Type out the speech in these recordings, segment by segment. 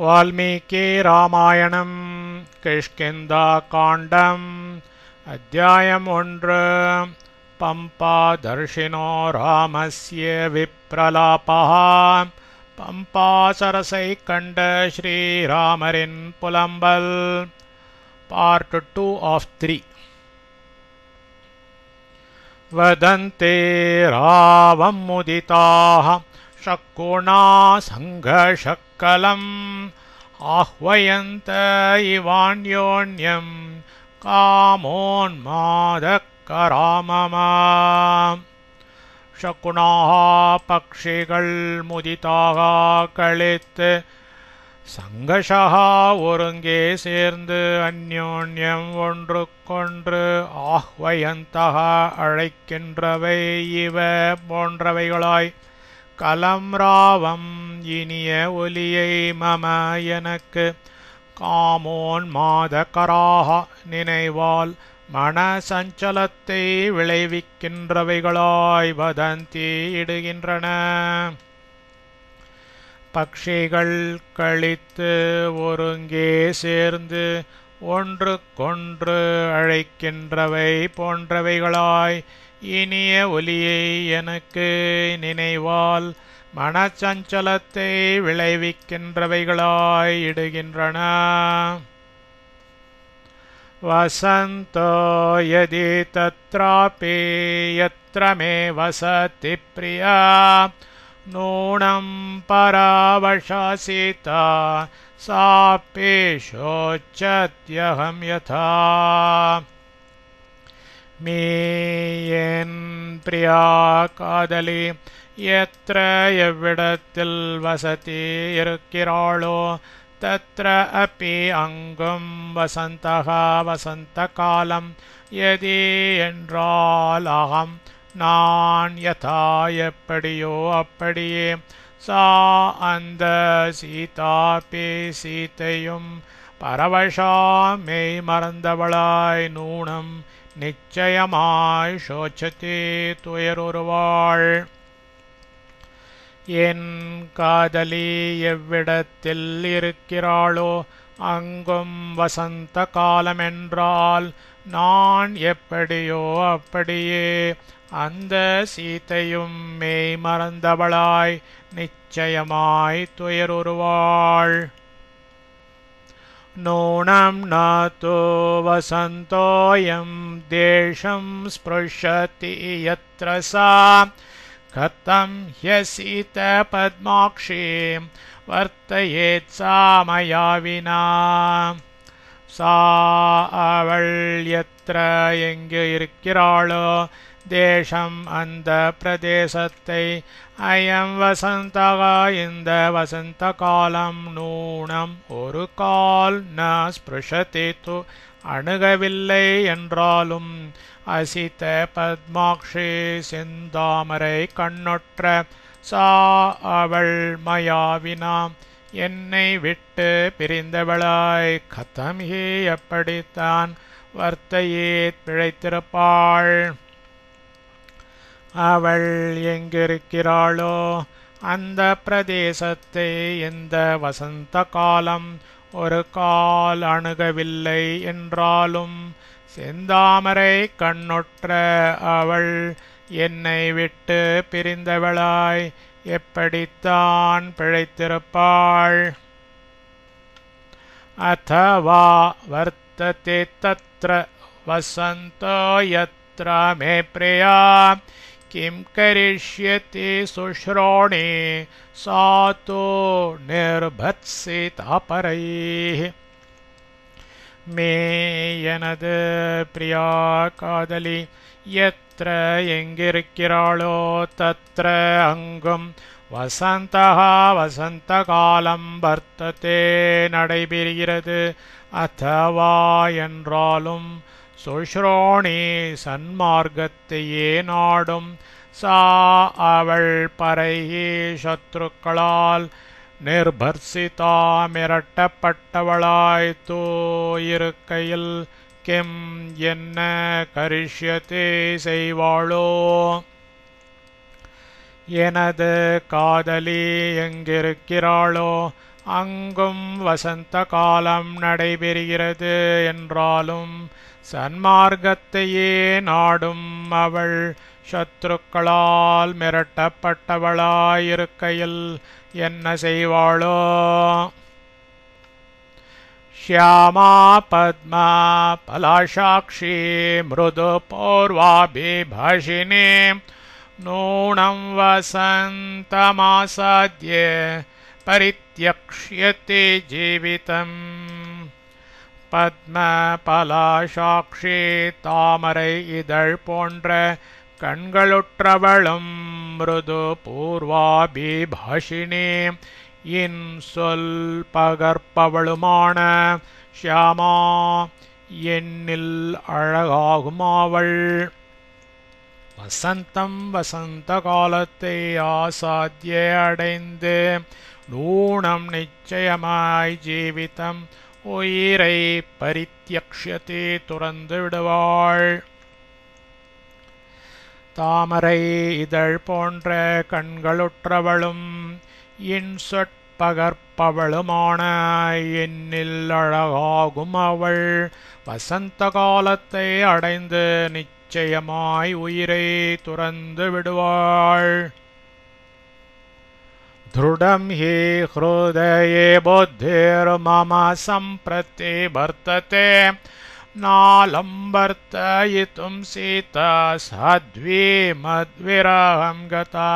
வால்மீகி ராமாயணம் கிஷ்கிந்தா காண்டம் அத்தியாயம் 1 பம்பா தர்ஷினோ ராமஸ்ய விப்ரலாபஹ. பம்பாசரசை கண்ட ஸ்ரீராமரின் புலம்பல். Part 2 of 3. வதந்தே ராவம் முதிதாஹ ஷக்குணா சங்கஷக்கலம் ஆஹ்வயந்த இவான்யோன்யம் காமோன்மாதக்கராமமா. ஷக்குணாக பக்ஷிகள் முதிதாக கழித்து சங்கஷா ஒருங்கே சேர்ந்து அந்யோன்யம் ஒன்றுக்கொன்று ஆஹ்வயந்தக அழைக்கின்றவை இவ போன்றவைகளாய் கலம் ராவம் இனிய ஒலியை மம எனக்கு காமோன் மாதகராக நினைவால் மன சஞ்சலத்தை விளைவிக்கின்றவைகளாய் வதந்தி இடுகின்றன. பக்ஷிகள் கழித்து ஒருங்கே சேர்ந்து ஒன்றுக்கொன்று அழைக்கின்றவை போன்றவைகளாய் இனிய ஒலியை எனக்கு நினைவால் மனச்சஞ்சலத்தை விளைவிக்கின்றவைகளாய் இடுகின்றன. வசந்தோ யதி தத்ராபி யத்ர மே வசதி பிரியா நூனம் பராவசாசிதா சாபி சோச்சத்யஹம் யதா. மீயன் பிரியா காதலி எத்திர எவ்விடத்தில் வசதி இருக்கிறாளோ தத்ர அப்பி அங்கும் வசந்தகா வசந்த காலம் யதி என்றால் அகம் நான் யதா எப்படியோ அப்படியே சா அந்த சீதாபி சீதையும் பரவசாமை மறந்தவளாய் நூனம் நிச்சயமாய் சோச்சதி துயருருவாள். என் காதலி எவ்விடத்தில் இருக்கிறாளோ அங்கும் வசந்த காலமென்றால் நான் எப்படியோ அப்படியே அந்த சீதையும் மெய் மறந்தவளாய் நிச்சயமாய் துயருருவாள். நூனம் நாதோ வசந்தோயம் தேசம் ஸ்பிருஷதி யத்ர சா கதம் ஹ்யசீத பத்மாக்ஷி வர்த்தயேத் சா மயா வினா. சா அவள் எத்திர எங்கு இருக்கிறாளோ தேசம் அந்த பிரதேசத்தை அயம் வசந்தகா இந்த வசந்த காலம் நூனம் ஒரு கால் ந ஸ்பிருஷதி து அணுகவில்லை என்றாலும் அசித பத்மாக்ஷி செந்தாமரை கண்ணொற்ற சா அவள் மயாவினா என்னை விட்டு பிரிந்தவளாய் கதம் ஹி எப்படித்தான் வர்த்தையேத் பிழைத்திருப்பாள். அவள் எங்கிருக்கிறாளோ அந்த பிரதேசத்தை இந்த வசந்த காலம் ஒரு கால் அணுகவில்லை என்றாலும் செந்தாமரை கண்ணொற்ற அவள் என்னை விட்டு பிரிந்தவளாய் எப்படித்தான் பிழைத்திருப்பாள். அதவா வர்த்ததே தத்ர வசந்தோ யத்ர மே பிரியா கிம் கரிஷ்யதி சுஷ்ரோணி சாதோ நிர்பத்சிதா பரைஹி. மே எனது பிரியா காதலி எத்திர எங்கிருக்கிறாளோ தத்ர அங்கும் வசந்தகா வசந்த காலம் வர்த்ததே நடைபெறுகிறது. அதவா என்றாலும் சுஷ்ரோணி சன்மார்க்கத்தையே நாடும் சா அவள் பரைஹி சத்ருக்களால் நிர்பர்சிதா மிரட்டப்பட்டவளாய் தூ இருக்கையில் கிம் என்ன கரிஷ்யதே செய்வாளோ. எனது காதலி எங்கிருக்கிறாளோ அங்கும் வசந்த காலம் நடைபெறுகிறது என்றாலும் சன்மார்க்கத்தையே நாடும் அவள் சத்ருக்களால் மிரட்டப்பட்டவளாயிருக்கையில் என்ன செய்வாளோ? ஷியாமா பத்மா பலாசாக்ஷி மிருது பௌர்வாபிபாஷினி நூனம் வசந்தமாசாத்ய பரித்யக்ஷ்யதி ஜீவிதம். பத்ம பலாசாக்ஷி தாமரை இதழ் போன்ற கண்களுற்றவளும் மிருது பூர்வாபிபாஷினி இன்சொல் பகர்ப்பவளுமான ஷியாமா எண்ணில் அழகாகுமாவள். வசந்தம் வசந்த காலத்தை ஆசாத்திய அடைந்து நூனம் நிச்சயமாய் ஜீவிதம் உயிரை பரித்யக்ஷ்யதி துறந்து விடுவாள். தாமரை இதழ் போன்ற கண்களுற்றவளும் இன்சொற்பகர்ப்பவளுமான எண்ணில் அழகாகும் அவள் வசந்த காலத்தை அடைந்து நிச்சயமாய் உயிரை துறந்து விடுவாள். திருடம் ஹி ஹ்ருதயே புத்திர் மம சம்பிரதி வர்த்ததே நாலம்பர்த்தயிதும் சீதா சாத்வி மத்விரஹம் கதா.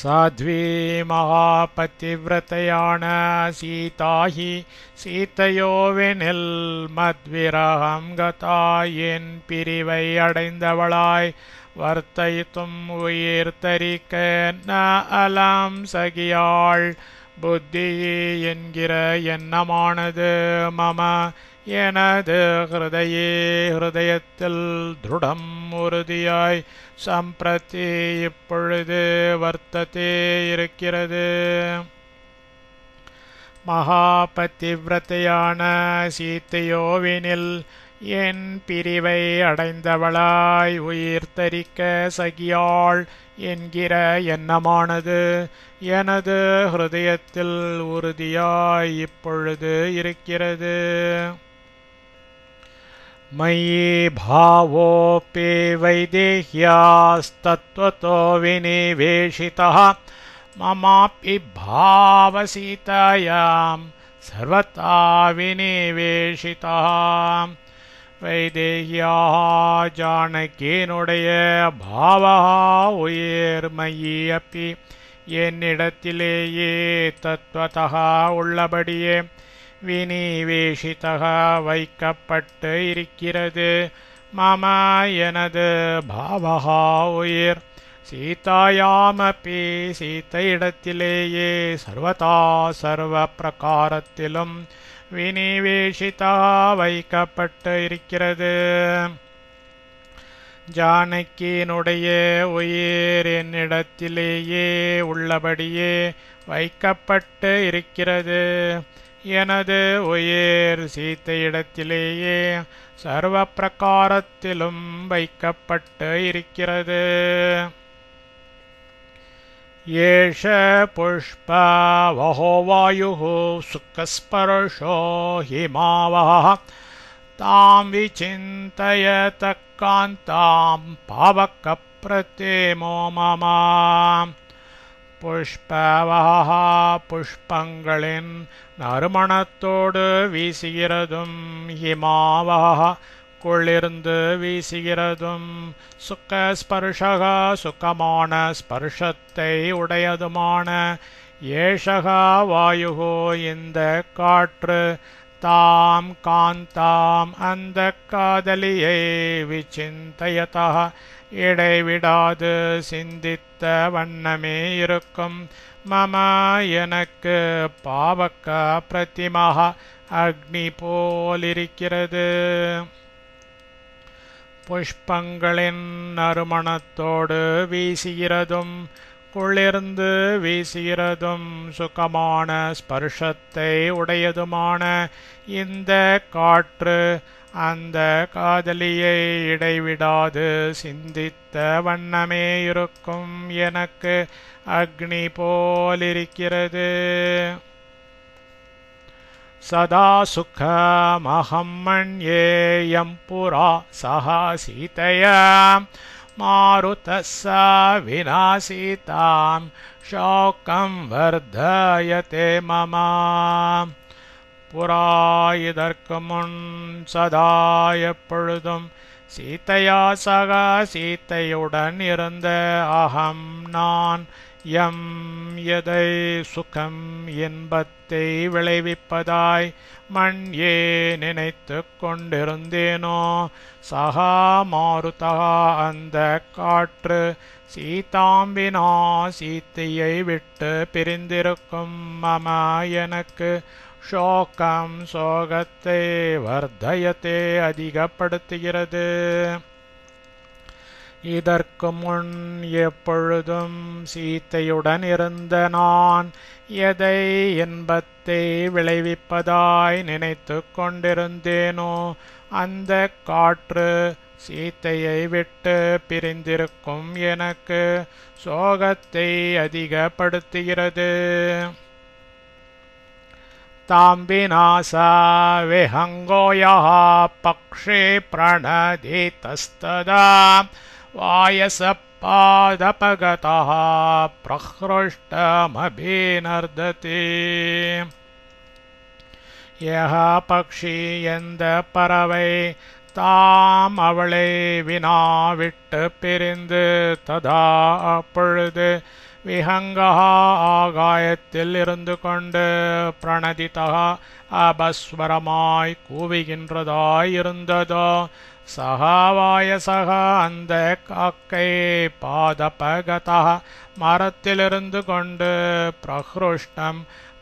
சாத்வி மகாபதிவிரதையான சீதாஹி சீதையோவெனில் மத்விரஹம் கதா என் பிரிவை அடைந்தவளாய் வர்த்தயித்தும் உயிர் தரிக்க ந அலம் சகியாள். புத்தி என்கிற எண்ணமானது மம எனது ஹிருதயத்தில் திருடம் உறுதியாய் சம்பிரதி இப்பொழுது வர்த்ததே இருக்கிறது. மகாபதிவிரதையான சீதையோவினில் என் பிரிவை அடைந்தவளாய் உயிர் தரிக்க சகியாள் என்கிற எண்ணமானது எனது ஹிருதயத்தில் உறுதியாய் இப்பொழுது இருக்கிறது. மயி பாவோபி வைதேஹ்யாஸ்தத்வதோ விநிவேஷிதः மமாபி பாவசீதாயாம் சர்வதா விநிவேஷிதः. வைதேஹ்யா ஜானகியினுடைய பாவா உயிர் மயி அப்பி என்னிடத்திலேயே தத்வதா உள்ளபடியே விநிவேஷிதா வைக்கப்பட்டு இருக்கிறது. மம எனது பாவா உயிர் சீதாயாமப்பி சீதையிடத்திலேயே சர்வதா சர்வ பிரகாரத்திலும் விநிவேஷிதா வைக்கப்பட்டு இருக்கிறது. ஜானகியினுடைய உயிர் என்னிடத்திலேயே உள்ளபடியே வைக்கப்பட்டு இருக்கிறது. எனது உயிர் சீதையிடத்திலேயே சர்வ பிரகாரத்திலும் வைக்கப்பட்டு இருக்கிறது. ஏஷ புஷ்ப வஹோ வாயுः சுக்கஸ்பர்ஷோ ஹிமாவஹ தாம் விசிந்தயத காந்தாம் பாவகப்ரதேமோ மம. புஷ்பவஹ புஷ்பங்களின் நறுமணத்தோடு வீசுகிறதும் ஹிமாவஹ குளிர்ந்து வீசுகிறதும் சுக்கஸ்பர்ஷக சுகமான ஸ்பர்ஷத்தை உடையதுமான ஏஷக வாயுகோ இந்த காற்று தாம் காந்தாம் அந்த காதலியை விசிந்தயதா இடைவிடாது சிந்தித்த வண்ணமே இருக்கும். மம எனக்கு பாவக பிரதிமஹ அக்னி போலிருக்கிறது. புஷ்பங்களின் நறுமணத்தோடு வீசுகிறதும் குளிர்ந்து வீசுகிறதும் சுகமான ஸ்பர்ஷத்தை உடையதுமான இந்த காற்று அந்த காதலியை இடைவிடாது சிந்தித்த வண்ணமே இருக்கும் எனக்கு அக்னி போலிருக்கிறது. சதா சுகமஹம் மன்யேயம் புரா சஹா சீதயா மாருதஸ்ஸ வினா சீதாம் ஷோகம் வர்தயதே மம. புரா இதற்கு முன் சதா எப்பொழுதும் சீதையா சகா சீதையுடன் இருந்த அகம் நான் யம் எதை சுகம் இன்பத்தை விளைவிப்பதாய் மண்யே நினைத்து கொண்டிருந்தேனோ சகா மாருதா அந்த காற்று சீதாம்பினா சீத்தையை விட்டு பிரிந்திருக்கும் மம எனக்கு ஷோகம் சோகத்தை வர்தயத்தை அதிகப்படுத்துகிறது. இதற்கு முன் எப்பொழுதும் சீத்தையுடன் இருந்த நான் எதை இன்பத்தை விளைவிப்பதாய் நினைத்து கொண்டிருந்தேனோ அந்த காற்று சீத்தையை விட்டு பிரிந்திருக்கும் எனக்கு சோகத்தை அதிகப்படுத்துகிறது. தாம்பினாசா விஹங்கோயः பக்ஷே பிரணதிதஸ்ததா வாயசப்பாதபகதः பிரஹ்ருஷ்டமபிநர்ததி. யஹ பக்ஷி எந்த பறவை தாம் அவளை வினா விட்டு பிரிந்து ததா அப்பொழுது விஹங்கா ஆகாயத்தில் இருந்து கொண்டு பிரணதிதா அபஸ்வரமாய் கூவுகின்றதாயிருந்ததோ சகாவாய சகா அந்த காக்கை பாதபகதா மரத்திலிருந்து கொண்டு பிரஹ்ருஷ்டம்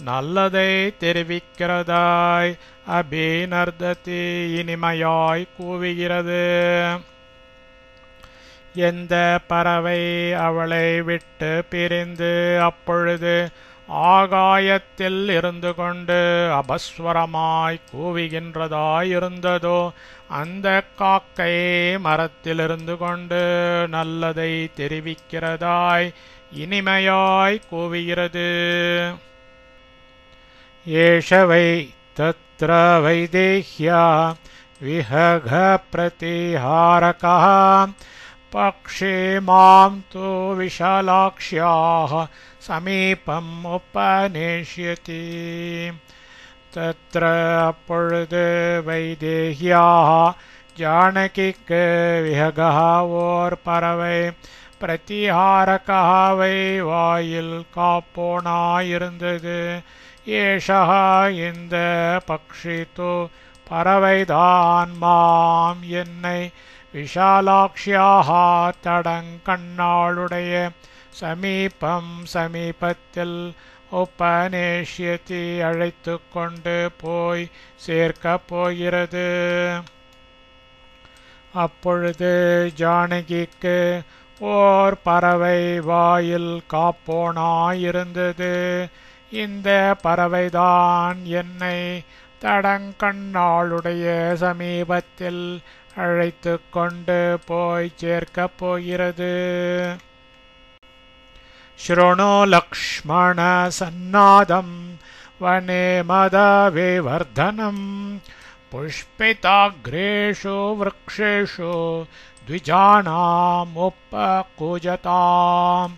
நல்லதை தெரிவிக்கிறதாய் அபிநர்ததி இனிமையாய் கூவுகிறது. எந்த பறவை அவளை விட்டு பிரிந்து அப்பொழுது ஆகாயத்தில் இருந்து கொண்டு அபஸ்வரமாய் கூவுகின்றதாயிருந்ததோ அந்த காக்கை மரத்திலிருந்து கொண்டு நல்லதை தெரிவிக்கிறதாய் இனிமையாய் கூவுகிறது. ஏஷ வை தத்ர வைதேஹ்யா விஹக பிரதிஹாரகः பக்ஷே மாம் தோ விஷாலாக்ஷ்யாः சமீபம் உபநேஷ்யதி. தத்ர அப்பொழுது வைதேஹ்யாः ஜானகிக்கு விஹகः ஓர் பறவை பிரதிஹாரகः வை வாயில் காப்போனாயிருந்தது. ஏஷா இந்த பக்ஷி தோ பறவைதான் மாம் என்னை விஷாலாக்ஷ்யாः தடங்கண்ணாளுடைய சமீபம் சமீபத்தில் உபநேஷ்யதி அழைத்து கொண்டு போய் சேர்க்கப் போகிறது. அப்பொழுது ஜானகிக்கு ஓர் பறவை வாயில் காப்போனாயிருந்தது. இந்த பறவைதான் என்னை தடங்கண்ணாளுடைய சமீபத்தில் அழைத்து கொண்டு போய் சேர்க்கப் போகிறது. ஸ்ருணு லக்ஷ்மண சன்னாதம் வனே மதவிவர்தனம் புஷ்பிதாக்ரேஷு விருக்ஷேஷு த்விஜானாமுபகுஜதாம்.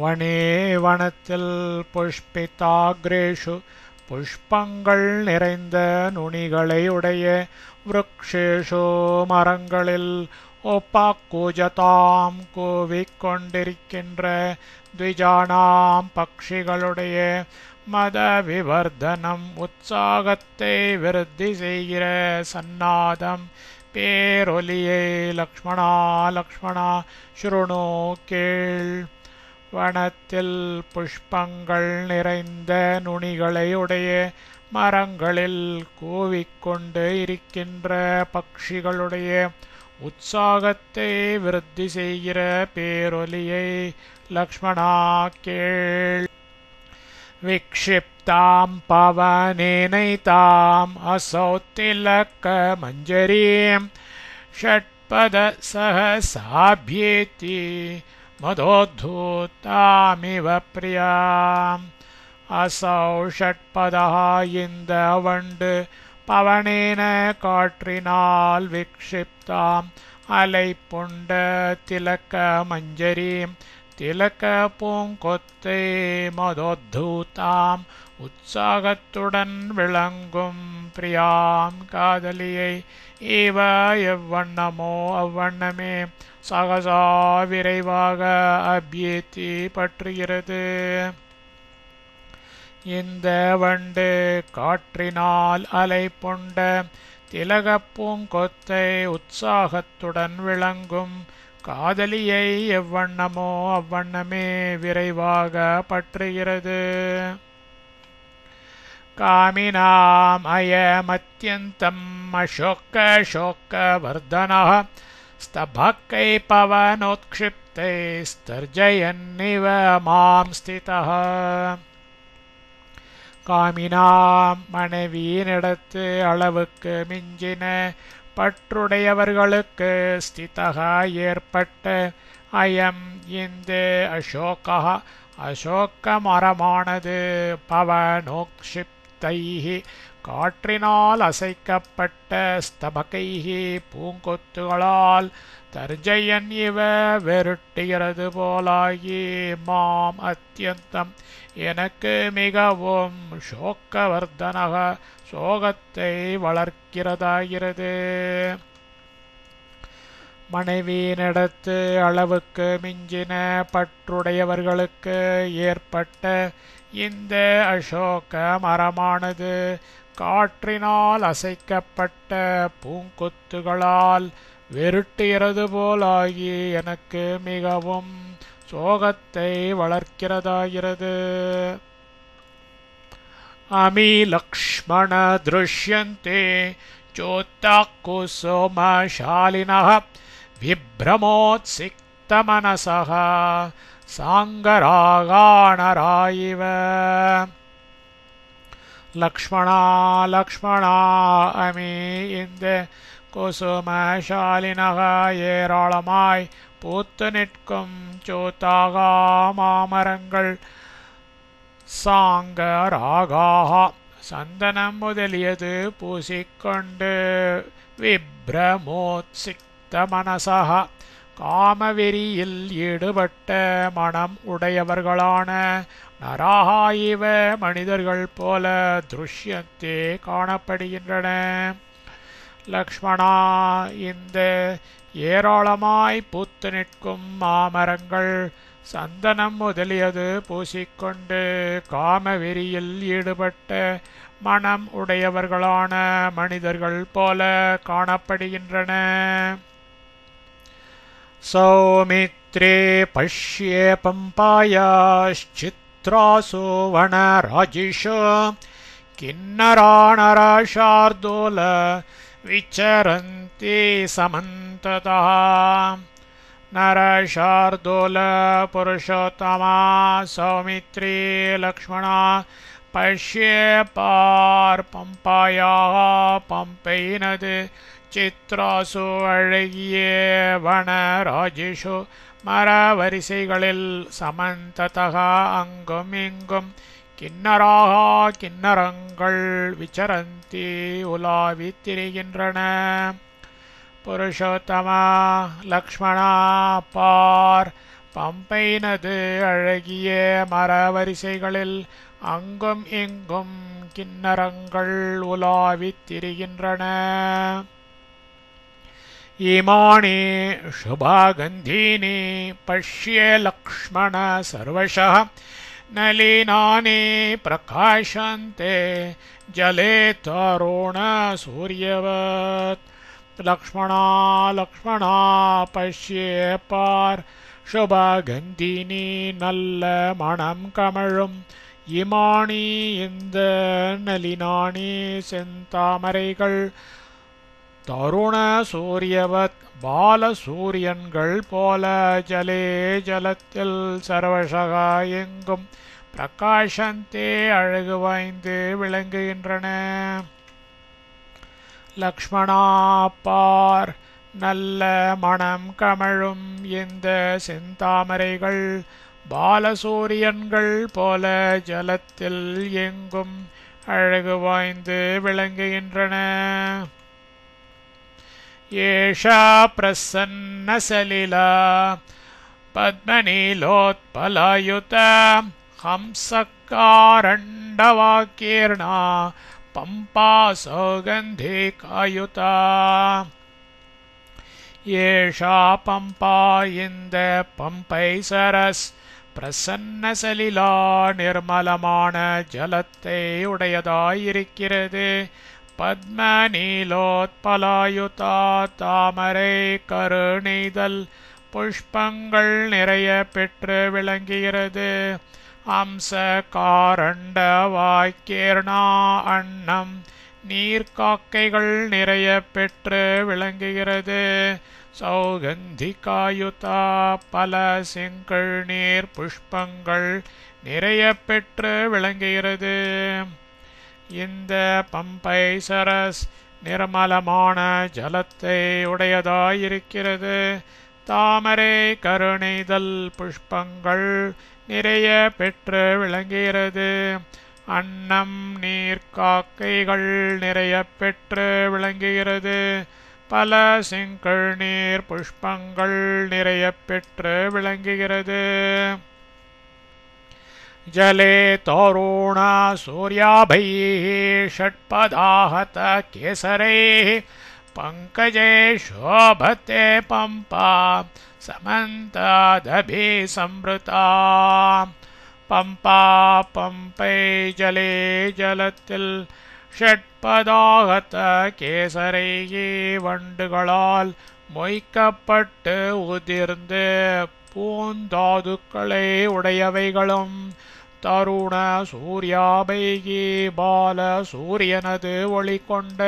வனே வனத்தில் புஷ்பிதாக்ரேஷு புஷ்பங்கள் நிறைந்த நுனிகளை உடைய விருக்ஷேஷு மரங்களில் உபகுஜதாம் கூவிக்கொண்டிருக்கின்ற த்விஜானாம் பக்ஷிகளுடைய மத விவர்தனம் உற்சாகத்தை விருத்தி செய்கிற சன்னாதம் பேரொலியை லக்ஷ்மணா லக்ஷ்மணா ஸ்ருணு கேள். வனத்தில் புஷ்பங்கள் நிறைந்த நுனிகளை உடைய மரங்களில் கூவிக்கொண்டு இருக்கின்ற பக்ஷிகளுடைய உற்சாகத்தை விருத்தி செய்கிற பேரொலியை லக்ஷ்மணா கேள். विक्षिप्तां पवनेनैताम् असौ तिलकमञ्जरीं षट्पदसहसाभ्येति मदोद्धूतामिव प्रियाम् असौ षट्पदः இந்த வண்டு பவனேன காற்றினால் விக்ஷிப்தாம் அலை புண்ட திலக்க மஞ்சரீம் திலக்க பூங்கொத்தை மதோத்தூதாம் உற்சாகத்துடன் விளங்கும் பிரியாம் காதலியை இவ எவ்வண்ணமோ அவ்வண்ணமே சகசா விரைவாக அபியேத்தி பற்றுகிறது. இந்த வண்டு காற்றினால் அலை புண்ட திலகப் பூங்கொத்தை உற்சாகத்துடன் விளங்கும் காதலியை எவ்வண்ணமோ அவ்வண்ணமே விரைவாக பற்றுகிறது. காமினாம் அயமத்யந்தம் அசோக்க சோக்க வர்தனः ஸ்தபக்கை பவனோத்க்ஷிப்தை ஸ்தர்ஜயன்னிவ மாம் ஸ்திதः. காமினாம் மனைவியினிடத்து அளவுக்கு மிஞ்சின பற்றுடையவர்களுக்கு ஸ்திதகா ஏற்பட்ட அயம் இந்த அசோகா அசோக மரமானது பவனோக்ஷிப்தைஹி காற்றினால் அசைக்கப்பட்ட ஸ்தபகைஹி பூங்கொத்துகளால் தர்ஜயன் இவ வெருட்டுகிறது போலாகி மாம் அத்தியந்தம் எனக்கு மிகவும் சோக்கவர்தனக சோகத்தை வளர்க்கிறதாகிறது. மனைவியினிடத்து அளவுக்கு மிஞ்சின பற்றுடையவர்களுக்கு ஏற்பட்ட இந்த அசோக மரமானது காற்றினால் அசைக்கப்பட்ட பூங்கொத்துகளால் வெருட்டுகிறது போலாகி எனக்கு மிகவும் சோகத்தை வளர்க்கிறதாகிறது. அமி லக்ஷ்மண திருஷ்யந்தே चोत्ताकुसुमशालिनः विभ्रमोत्सिक्तमनसः साङ्गरागाणरा इव. லக்ஷ்மணா லக்ஷ்மணா அமி இந்த குசுமசாலினக ஏராளமாய் பூத்து நிற்கும் சோத்தாகா மாமரங்கள் சாங்க ராகாக சந்தனம் முதலியது பூசிக்கொண்டு விப்ரமோத்சிக்த மனசக காமவெறியில் ஈடுபட்ட மனம் உடையவர்களான நராகா இவ மனிதர்கள் போல திருஷ்யத்தே காணப்படுகின்றன. லக்ஷ்மணா இந்த ஏராளமாய் பூத்து நிற்கும் மாமரங்கள் சந்தனம் முதலியது பூசிக்கொண்டு காமவெறியில் ஈடுபட்ட மனம் உடையவர்களான மனிதர்கள் போல காணப்படுகின்றன. சௌமித்ரே பஷ்யே பம்பாயாश्चित्रासु वनराजिषु किन्नरानरशार्दूल विचरन्ति समन्ततः. नरशार्दूल पुरुषोत्तमा सौमित्री लक्ष्मणा पश्ये पार பம்பாயாக பம்பையினது சித்ராசு அழகிய வனராஜிஷு மரவரிசைகளில் சமந்ததக அங்கும் இங்கும் கின்னராகா கின்னரங்கள் விசரந்தி உலாவித் திரிகின்றன. புருஷோத்தமா லக்ஷ்மணா பார் பம்பையினது அழகிய மரவரிசைகளில் அங்கும் இங்கும் கின்னரங்கள் உலாவித் திரிகின்றன. இமானி சுபாகந்தீனி பஷ்ய லக்ஷ்மண சர்வஷः நளினானி பிரகாஷந்தே ஜலே தருண சூரியவத். லக்ஷ்மணா லக்ஷ்மணா பஷ்யே பார் சுபகந்தினி நல்ல மணம் கமழும் இமானி இந்த நளினானி செந்தாமரைகள் தருண சூரியவத் பாலசூரியன்கள் போல ஜலே ஜலத்தில் சர்வசகா எங்கும் பிரகாசந்தே அழகு வாய்ந்து விளங்குகின்றன. லக்ஷ்மணா பார், நல்ல மணம் கமழும் இந்த செந்தாமரைகள் பாலசூரியன்கள் போல ஜலத்தில் எங்கும் அழகு வாய்ந்து விளங்குகின்றன. ஏஷா பிரசன்ன சலிலா பத்மநீலோத்பலாயுத ஹம்சக்காரண்டவாக்கீர்ணா பம்பா சௌகந்திகாயுதா. ஏஷா பம்பா, இந்த பம்பை சரஸ் பிரசன்ன சலிலா நிர்மலமான ஜலத்தை உடையதாயிருக்கிறது. பத்ம நீலோத்பலாயுதா, தாமரை கருணைதல் புஷ்பங்கள் நிறைய பெற்று விளங்குகிறது. அம்ச காரண்ட வாக்கீர்ணா, அன்னம் நீர்க்காக்கைகள் நிறைய பெற்று விளங்குகிறது. சௌகந்திகாயுதா, பல செங்கல் நீர் புஷ்பங்கள் நிறைய பெற்று விளங்குகிறது. இந்த பம்பை சரஸ் நிர்மலமான ஜலத்தை உடையதாயிருக்கிறது. தாமரை கருணைதல் புஷ்பங்கள் நிறைய பெற்று விளங்குகிறது. அன்னம் நீர்க்காக்கைகள் நிறைய பெற்று விளங்குகிறது. பல செங்கல் நீர் புஷ்பங்கள் நிறைய பெற்று விளங்குகிறது. ஜலே தோருண சூர்யாபைः ஷட்பதாஹத கேசரைः பங்கஜே சோபதே பம்பா சமந்தாதபி சம்ருதா. பம்பா பம்பை ஜலே ஜலத்தில் ஷட்பதாகத கேசரையே வண்டுகளால் மொய்க்கப்பட்டு உதிர்ந்து பூந்தாதுக்களை உடையவைகளும். தருண சூர்யாபைகி பால சூரியனது ஒளி கொண்ட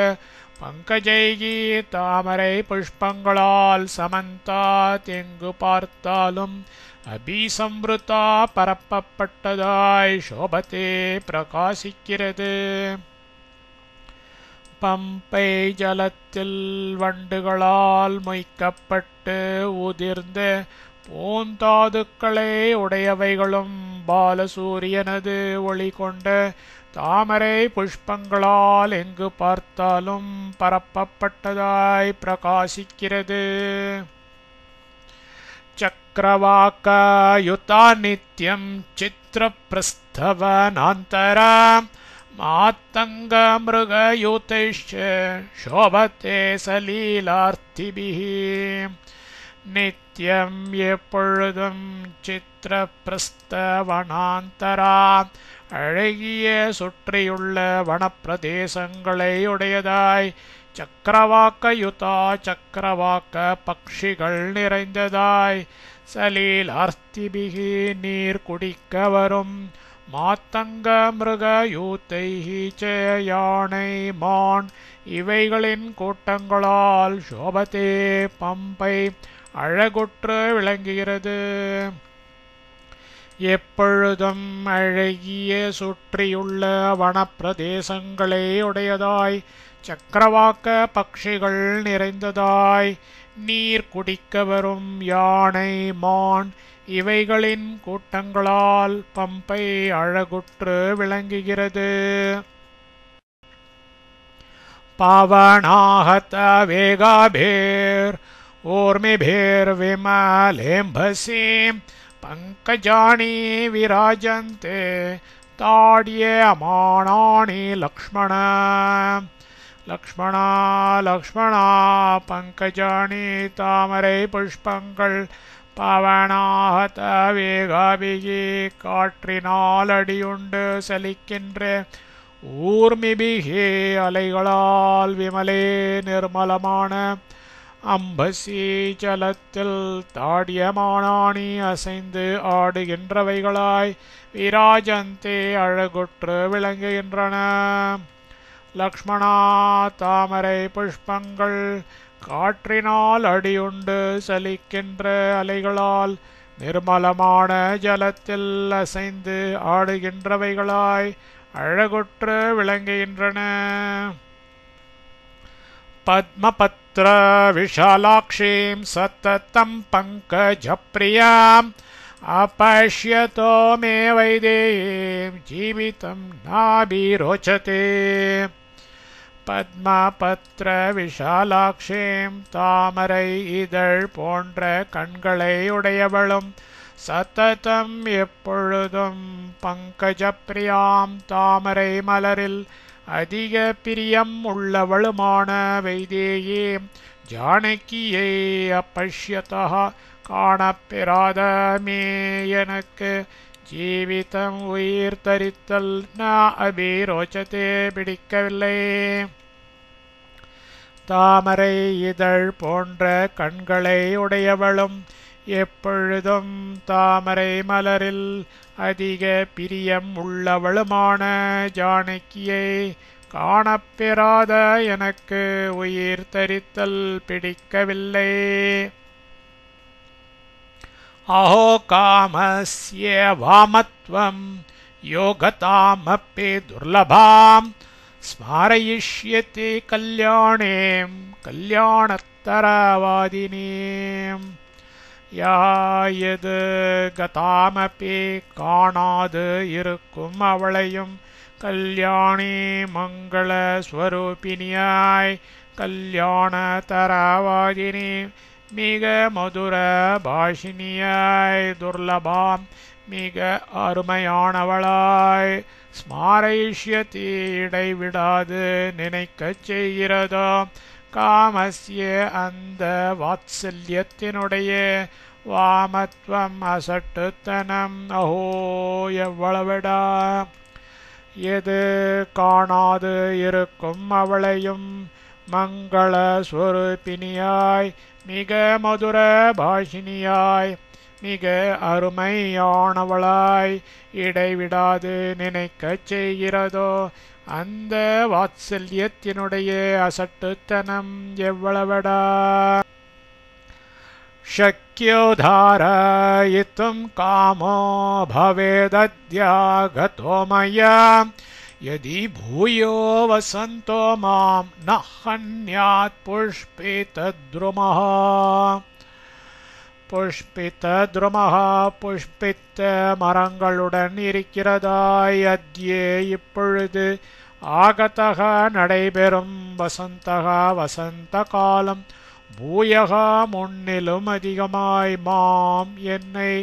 பங்கஜைகி தாமரை புஷ்பங்களால் சமந்தா தெங்கு பார்த்தாலும் அபிசம்ருதா பரப்பப்பட்டதாய் சோபத்தே பிரகாசிக்கிறது. பம்பை ஜலத்தில் வண்டுகளால் மொய்க்கப்பட்டு உதிர்ந்த பூந்தாதுக்களை உடையவைகளும் பாலசூரியனது ஒளி கொண்ட தாமரை புஷ்பங்களால் எங்கு பார்த்தாலும் பரப்பப்பட்டதாய் பிரகாசிக்கிறது. சக்கரவாக்கயுதா நித்யம் சித்திரப்பிரஸ்தவனாந்தரா மாத்தங்க மிருகயூதைஷ்ச சோபத்தே சலீலார்த்திபிஹி. நித்யம் எப்பொழுதும் சித்திரப்பிரஸ்தவனாந்தரா அழகிய சுற்றியுள்ள வனப்பிரதேசங்களை உடையதாய் சக்கரவாக்கயுதா சக்கரவாக்க பக்ஷிகள் நிறைந்ததாய் சலீலார்த்திபிகி நீர் குடிக்க வரும் மாத்தங்க மிருகயூதைஹி ச யானை மான் இவைகளின் கூட்டங்களால் சோபத்தே பம்பை அழகுற்று விளங்குகிறது. எப்பொழுதும் அழகிய சுற்றியுள்ள வனப்பிரதேசங்களை உடையதாய் சக்கரவாக்க பக்ஷிகள் நிறைந்ததாய் நீர் குடிக்க வரும் யானை மான் இவைகளின் கூட்டங்களால் பம்பை அழகுற்று விளங்குகிறது. பாவனாஹத வேகாபேர் ஊர்மிபேர் விமலேம்பசி பங்கஜாணி விராஜந்தே தாட்யமானானி லக்ஷ்மண. லக்ஷ்மணா லக்ஷ்மணா பங்கஜாணி தாமரை புஷ்பங்கள் பாவனாஹத வேகாபிகி காற்றினால் அடியுண்டு சலிக்கின்ற ஊர்மிபிகே அலைகளால் விமலே நிர்மலமான அம்பசி ஜலத்தில் தாடியமானானி அசைந்து ஆடுகின்றவைகளாய் விராஜந்தே அழகுற்று விளங்குகின்றன. லக்ஷ்மணா தாமரை புஷ்பங்கள் காற்றினால் அடியுண்டு சலிக்கின்ற அலைகளால் நிர்மலமான ஜலத்தில் அசைந்து ஆடுகின்றவைகளாய் அழகுற்று விளங்குகின்றன. பத்மபத்ர விஷாலாக்ஷீம் சத்ததம் பங்கஜப்ரியாம் अपश्यतो मे वैदेहीं जीवितं नाभिरोचते. பத்மபத்ர விஷாலாக்ஷீம் தாமரை இதழ் போன்ற கண்களை உடையவளும் சத்ததம் எப்பொழுதும் பங்கஜப்பிரியாம் தாமரை மலரில் அதிக பிரியம் உள்ளவளுமான வைதேகி ஜானகியை அப்பஷ்யதா காணப்பெறாதமே எனக்கு ஜீவிதம் உயிர் தரித்தல் ந அபிரோச்சதே பிடிக்கவில்லை. தாமரை இதழ் போன்ற கண்களை உடையவளும் எப்பொழுதும் தாமரை மலரில் அதிக பிரியம் உள்ளவளுமான ஜானகியை காணப்பெறாத எனக்கு உயிர் தரித்தல் பிடிக்கவில்லை. अहो कामस्य वामत्वं योगतामपि दुर्लभां स्मारयिष्यति कल्याणीं कल्याणतरवादिनीं. யா எது கதாமபி காணாது இருக்கும் அவளையும் கல்யாணி மங்கள ஸ்வரூபிணியாய் கல்யாண தரவாதினி மிக மதுர பாஷினியாய் துர்லபாம் மிக அருமையானவளாய் ஸ்மாரயிஷ்யதி இடைவிடாது நினைக்கச் செய்கிறதோ காமஸ்ய அந்த வாத்சல்யத்தினுடைய வாமத்வம் அசட்டுத்தனம். அஹோ எவ்வளவிடா எது காணாது இருக்கும் அவளையும் மங்கள ஸ்வரூபிணியாய் மிக மதுர பாஷினியாய் மிக அருமையானவளாய் இடைவிடாது நினைக்கச் செய்கிறதோ அந்த வாத்சல்யத்தினுடைய அசட்டுத்தனம் எவ்வளவடா. शक्योद्धारयितुं कामो भवेदद्यागतो मया यदि भूयो वसन्तो मां न हन्यात् पुष्पितद्रुमः. புஷ்பித்த புஷ்பித்த மரங்களுடன் இருக்கிறதாய் அத்யே இப்பொழுது ஆகதக நடைபெறும் வசந்தக வசந்த காலம் பூயகா முன்னிலும் அதிகமாய் மாம் என்னை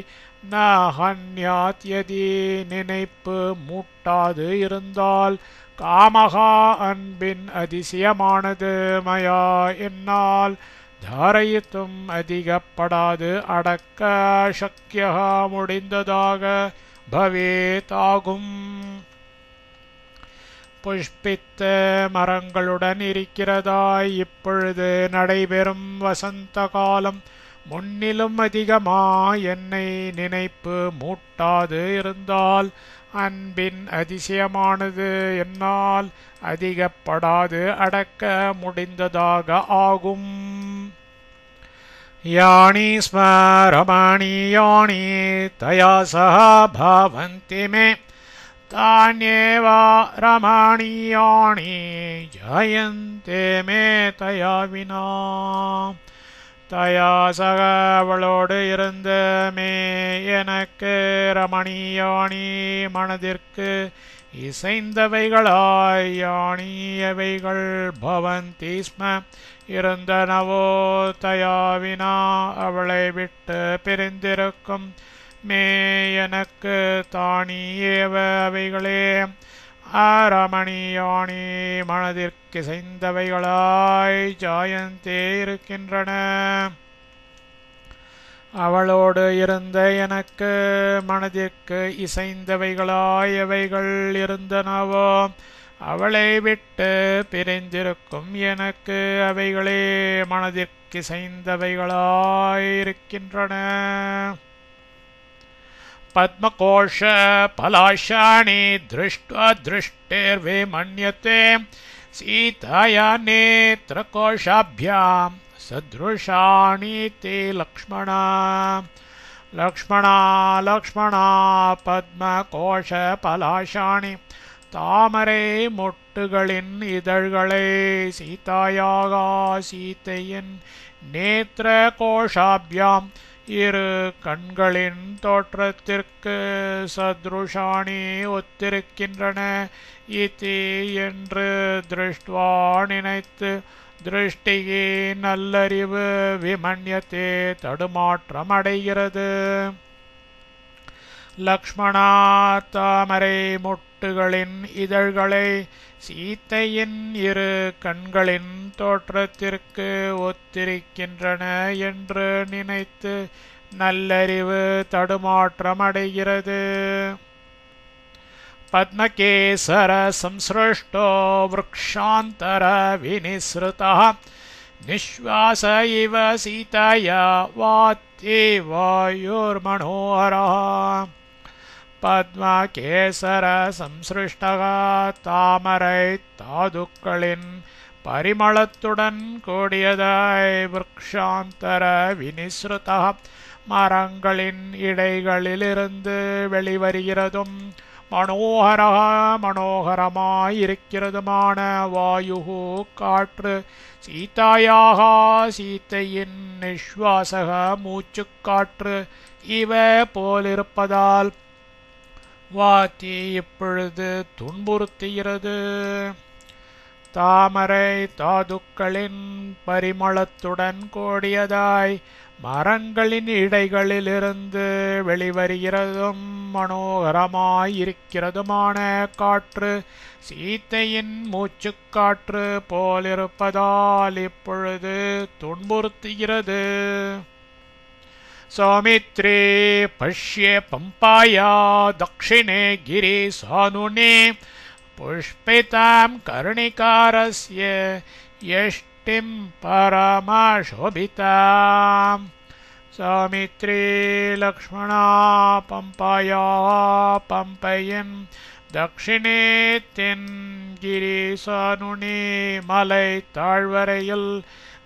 ந ஹன்யாத் யதி நினைப்பு மூட்டாது இருந்தால் காமகா அன்பின் அதிசயமானது மயா என்னால் தாரயித்தும் அதிகப்படாது அடக்க சக்கியகா முடிந்ததாக பவேதாகும். புஷ்பித்த மரங்களுடன் இருக்கிறதாய் இப்பொழுது நடைபெறும் வசந்த காலம் முன்னிலும் அதிகமா என்னை நினைப்பு மூட்டாது இருந்தால் அன்பின் அதிசயமானது என்னால் அதிகப்படாது அடக்க முடிந்ததாக ஆகும். யானி ஸ்ம ரமணீயானி தயா சஹ பவந்தி மே தான்யேவா ரமணீயானி ஜயந்தே மே தயா வினா. தயா சக அவளோடு இருந்த மே எனக்கு ரமணீயானி மனதிற்கு இசைந்தவைகளாய் யானியவைகள் பவந்தி ஸ்ம இருந்தனவோ தயாவினா அவளை விட்டு பிரிந்திருக்கும் மே எனக்கு தானியேவ அவைகளே அரமணியானி மனதிற்கு இசைந்தவைகளாய் ஜாயந்தே இருக்கின்றன. அவளோடு இருந்த எனக்கு மனதிற்கு இசைந்தவைகளாய் எவைகள் இருந்தனவோ அவளை விட்டு பிரிந்திருக்கும் எனக்கு அவைகளே மனதிற்கு இசைந்தவைகளாயிருக்கின்றன. பத்மகோஷ பலாஷாணி திருஷ்ட்வா திருஷ்டேர்விமன்யதே சீதாயா நேத்ரகோஷாப்யாம் சத்ருஷாணி தே லக்ஷ்மணா. லக்ஷ்மணா லக்ஷ்மணா பத்மகோஷ பலாஷாணி தாமரை மொட்டுகளின் இதழ்களை சீதாயாகா சீதையின் நேத்திர கோஷாபியாம் இரு கண்களின் தோற்றத்திற்கு சத்ருஷாணி ஒத்திருக்கின்றன இதி என்று திருஷ்டுவா நினைத்து திருஷ்டியே நல்லறிவு விமன்யத்தே தடுமாற்றமடைகிறது. லக்ஷ்மணா தாமரை மொட்டுகளின் இதழ்களை சீதையின் இரு கண்களின் தோற்றத்திற்கு ஒத்திருக்கின்றன என்று நினைத்து நல்லறிவு தடுமாற்றமடைகிறது. பத்மகேசர சம்ஸ்ருஷ்டோ விருக்ஷாந்தர விநிஸ்ருதா நிஸ்வாச இவ சீதாயா வாத்யே வாயுர்மனோஹரா. பத்மகேசர சம்ஸ்ருஷ்டக தாமரை தாதுக்களின் பரிமளத்துடன் கூடியதாய் விருக்ஷாந்தர விநிஸ்ருதா மரங்களின் இடைகளிலிருந்து வெளிவருகிறதும் மனோகர மனோகரமாயிருக்கிறதுமான வாயுகு காற்று சீதாயாக சீதையின் நிஸ்வாசக மூச்சுக்காற்று இவ போலிருப்பதால் வாத்தி இப்பொழுது துன்புறுத்துகிறது. தாமரை தாதுக்களின் பரிமளத்துடன் கூடியதாய் மரங்களின் இடைகளிலிருந்து வெளிவருகிறதும் மனோகரமாயிருக்கிறதுமான காற்று சீதையின் மூச்சுக்காற்று போலிருப்பதால் இப்பொழுது துன்புறுத்துகிறது. சௌமித்ரே பஷ்ய பம்பாயா தக்ஷிணே கிரி சானுனே புஷ்பிதாம் கர்ணிகாரஸ்ய யஷ்டிம் பரமசோபிதாம். சௌமித்ரே லக்ஷ்மணா பம்பாயா பம்பையின் தக்ஷிணே தென்கிரி சானுனே மலை தாழ்வரையில்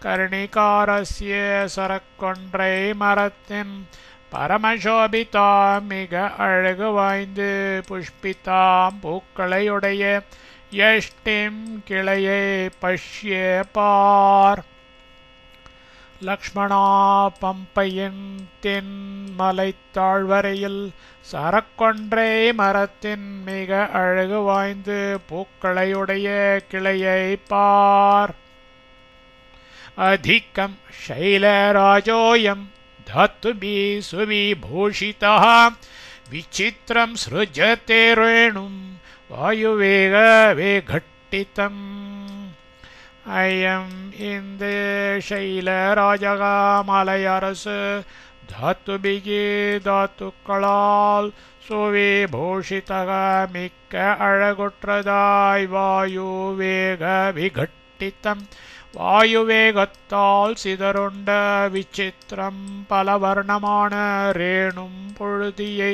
கர்ணிகாரஸ்ய சரக்கொன்றை மரத்தின் பரமசோபிதாம் மிக அழகு வாய்ந்து புஷ்பிதாம் பூக்களையுடைய யஷ்டிம் கிளையை பஷ்ய பார். லக்ஷ்மணா பம்பையின் தென் மலைத்தாழ்வரையில் சரக்கொன்றை மரத்தின் மிக அழகு வாய்ந்து பூக்களையுடைய கிளையை பார். அதிகம் சைலராஜோயம் धातुभिः सुविभूषितः विचित्रं सृजते रेणुं वायुवेगविघट्टितम्. अयम् इन्दे शैलराजः मलयरसु धातुभिः धातुक्कளால் सुविभूषितः மிக்க அழகுற்றதாய் வாயுவேகவிघट्टितम् வாயுவேகத்தால் சிதறுண்ட விசித்திரம் பலவர்ணமான ரேணும் பொழுதியை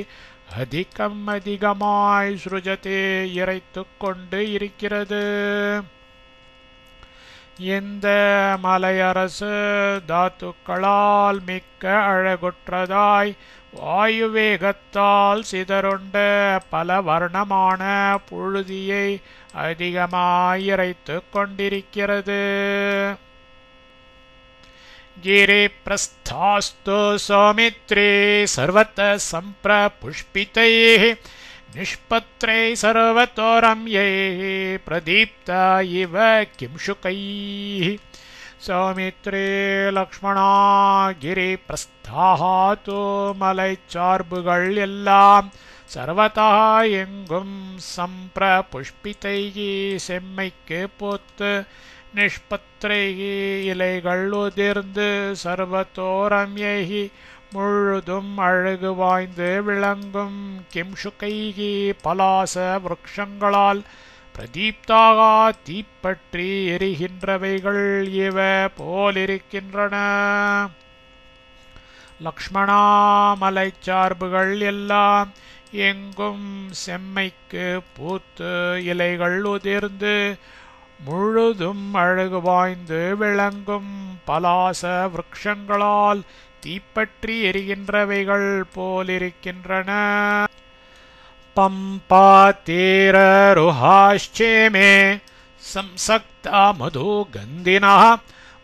அதிகமாய் சுருஜத்தே இறைத்து கொண்டு இருக்கிறது. இந்த மலையரசு தாத்துக்களால் மிக்க அழகுற்றதாய் வாயுவேகத்தால் சிதறுண்ட பல வர்ணமான புழுதியை அதிகமாயிரைத்து கொண்டிருக்கிறது. கிரி பிரஸ்தாஸ்து சௌமித்ரே சர்வத சம்பிரபுஷ்பிதை நிஷ்பத்ரை சர்வதோரம்யை பிரதீப்தா இவ கிம்சுகை. சௌமித்ரே லக்ஷ்மணா கிரி பிரஸ்தாஹாத்து மலைச்சார்புகள் எல்லாம் சர்வதா எங்கும் சம்பிரபுஷ்பிதைகி செம்மைக்கு போத்து நிஷ்பத்ரைகி இலைகள் உதிர்ந்து சர்வதோரம்யைகி முழுதும் அழகு வாய்ந்து விளங்கும் கிம்சுகைகி பலாச விருக்ஷங்களால் பிரதீப்தாக தீப்பற்றி எரிகின்றவைகள் இவ போலிருக்கின்றன. லக்ஷ்மணா மலைச்சார்புகள் எல்லாம் எங்கும் செம்மைக்கு பூத்து இலைகள் உதிர்ந்து முழுதும் அழகு வாய்ந்து விளங்கும் பலாச விருக்ஷங்களால் தீப்பற்றி எரிகின்றவைகள் போலிருக்கின்றன. பம்பா தீரருஹாश्चेमे संसक्ता मधुगन्धिनः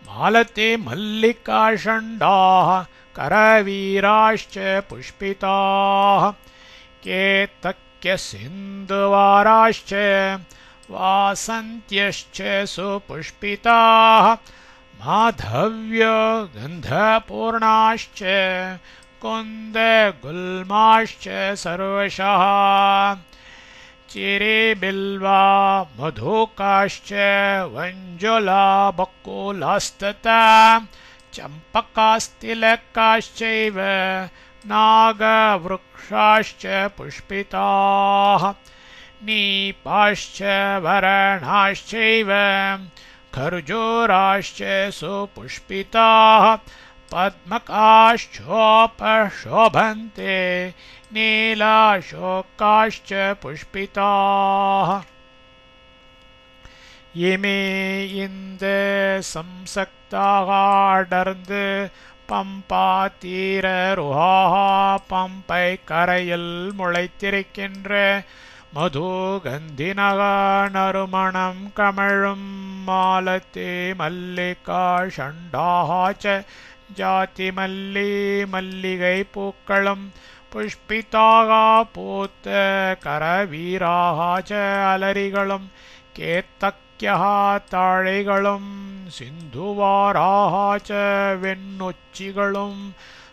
मालते मल्लिकाषण्डाः करवीराश्च पुष्पिताः केतक्यसिन्धुवाराश्च वासन्त्यश्च सुपुष्पिताः माधव्यगन्धपूर्णाश्च कुन्दगुल्माश्च सर्वशः चिरेबिल्वा मधुकाश्च वञ्जुला बकुलास्तथा चम्पकास्तिलकाश्चैव नागवृक्षाश्च पुष्पिताः नीपाश्च वरणाश्चैव खर्जूराश्च सुपुष्पिताः पद्मकाश्चोपशोभन्ते नीलाशोकाश्च पुष्पिताः इमे इन्द संसक्ताः अडर्ந்து பம்பா தீரருஹாः பம்பை கரையில் முளைத்திருக்கின்ற மதுகந்தினக நறுமணம் கமழும் மாலத்தே மல்லிகா ஷண்டாः च ஜாதி மல்லிகை பூக்களும் புஷ்பிதாக பூத்த கரவீராக च அலரிகளும் கேத்தக்யः தாழைகளும் சிந்துவாராக च வெண்ணொச்சிகளும்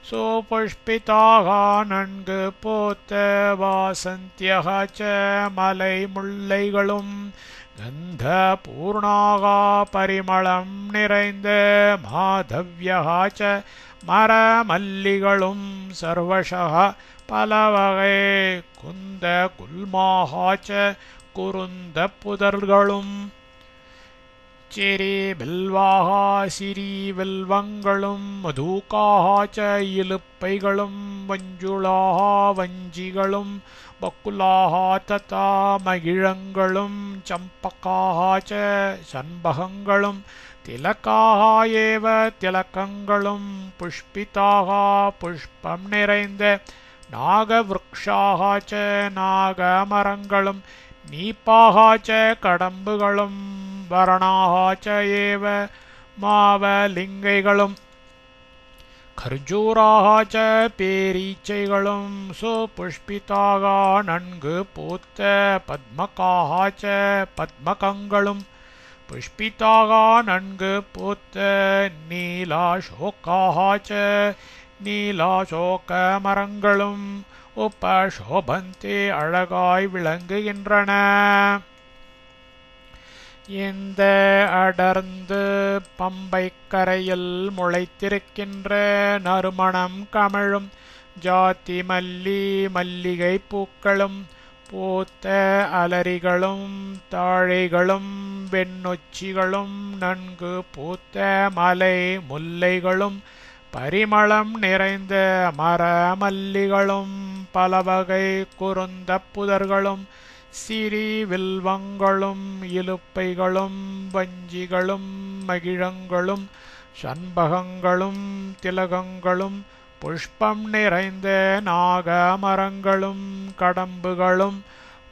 சுபுஷ்பிதாக நன்கு பூத்த வாசந்தியः च மலை முல்லைகளும் கந்த பூர்ணாக பரிமளம் நிறைந்த மாதவ்யः च மரமல்லிகளும் சர்வஷः பலவகை குந்த குல்மாக च குருந்த புதர்களும் சிரிபில்வாக சிறிவில்வங்களும் மதுகாக च இலுப்பைகளும் வஞ்சுளாக வஞ்சிகளும் பக்குலாக ததா மகிழங்களும் சம்பகாக च சண்பகங்களும் திலகாக ஏவ திலகங்களும் புஷ்பிதாக புஷ்பம் நிறைந்த நாகவிருக்ஷாக च நாகமரங்களும் நீப்பாக च கடம்புகளும் வரணாக च ஏவ மாவலிங்கைகளும் खर्जूराः च பேரீச்சைகளும் சுபுஷ்பிதாக நன்கு பூத்த பத்மகாः च பத்மகங்களும் புஷ்பிதாக நன்கு பூத்த நீலாசோகாः च நீலாசோக மரங்களும் உபசோபந்தே அழகாய் விளங்குகின்றன. இந்த அடர்ந்து பம்பை கரையில் முளைத்திருக்கின்ற நறுமணம் கமழும் ஜாதி மல்லிகை பூக்களும் பூத்த அலரிகளும் தாழைகளும் வெண்ணொச்சிகளும் நன்கு பூத்த மலை முல்லைகளும் பரிமளம் நிறைந்த மரமல்லிகளும் பலவகை குருந்த புதர்களும் சிறிவில்வங்களும் இலுப்பைகளும் வஞ்சிகளும் மகிழங்களும் சண்பகங்களும் திலகங்களும் புஷ்பம் நிறைந்த நாகமரங்களும் கடம்புகளும்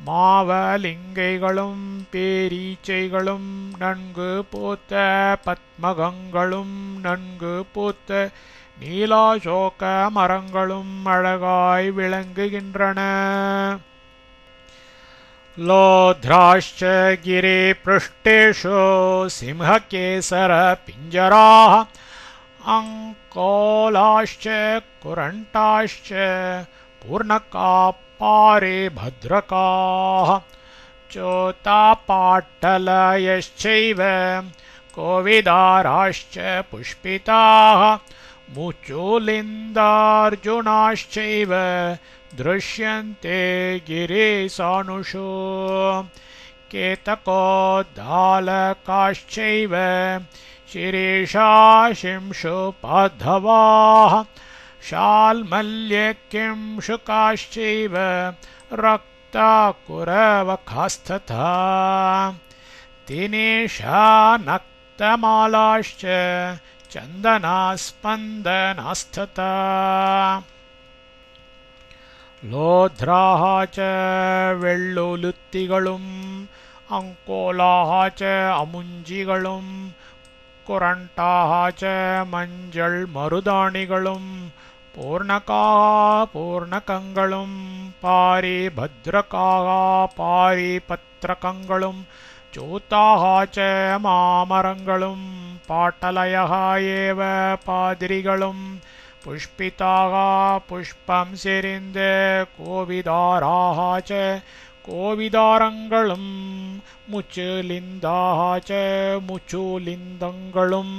மாவலிங்கைகளும் பேரீச்சைகளும் நன்கு பூத்த பத்மகங்களும் நன்கு பூத்த நீலாசோக மரங்களும் அழகாய் விளங்குகின்றன. लोध्राश्च गिरिपृष्ठेषु सिंहकेसरपिञ्जराः अंकोलाश्च कुरण्टाश्च पूर्णकापारे भद्रकाः चोतापाटलयश्चैव कोविदाराश्च पुष्पिताः मुचुलिन्दार्जुनाश्चैव दृश्यन्ते गिरिसानुषु केतकोद्दालकाश्चैव शिरीषाशिंशु पाद्धवाः शाल्मल्यकिंशुकाश्चैव रक्ताकुरवखास्तथा तिनेशानक्तमालाश्च चन्दनास्पन्दनास्तथा लोध्राः च वेल्लुलुत्तिगळुम् अंकोलाः च अमुञ्जिगळुम् कुरण्टाः च मञ्जळ मरुदाणिगळुम् पूर्णकाः पूर्णकङ्गळुम् पारिभद्रकाः पारिपत्रकङ्गळुम् चूताः च मामरङ्गळुम् पाटलयः एव पादिरिगळुम् पुष्पिताः पुष्पं सेरिन्द कोविदाराः च कोविदारङ्गळुम् मुचुलिन्दाः च मुचुलिन्दङ्गळुम्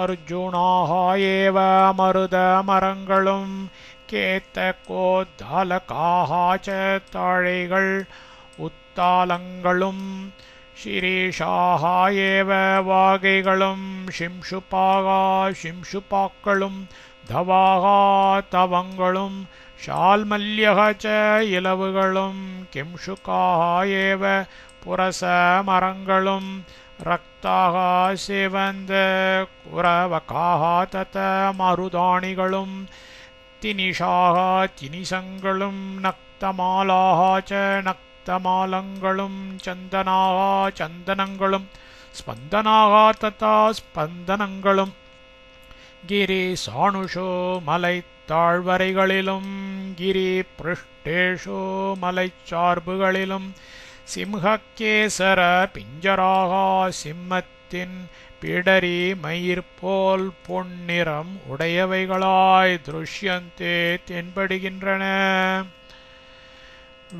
अर्जुनाः एव मरुदमरङ्गळुम् केतकोद्दालकाः च ताळिगळ उत्तालङ्गळुम् शिरीषाः एव वागैगळुम् शिंशुपाः शिंशुपाक्कळुम् धवाः तवङ्गळुम् शाल्मल्यः च इलवुगळुम् किंशुकाः एव पुरसमरङ्गळुम् रक्ताः सेवन्द कुरवकाः तत मरुदाणिगळुम् तिनिषाः तिनिसङ्गळुम् नक्तमालाः च नक्तमालङ्गळुम् चन्दनाः चन्दनङ्गळुम् स्पन्दनाः तथा स्पन्दनङ्गळुम् गिरिसाणुषु मलैत्ताழ்வரைகளிலும் गिरि पृष्ठेषु मलैச்சார்புகளிலும் सिंहकेसर पिञ्जराः सिंहத்தின் பிடரி மயிர்போல் பொன்னிறம் உடையவைகளாய் திருஷ்யந்தே தென்படுகின்றன.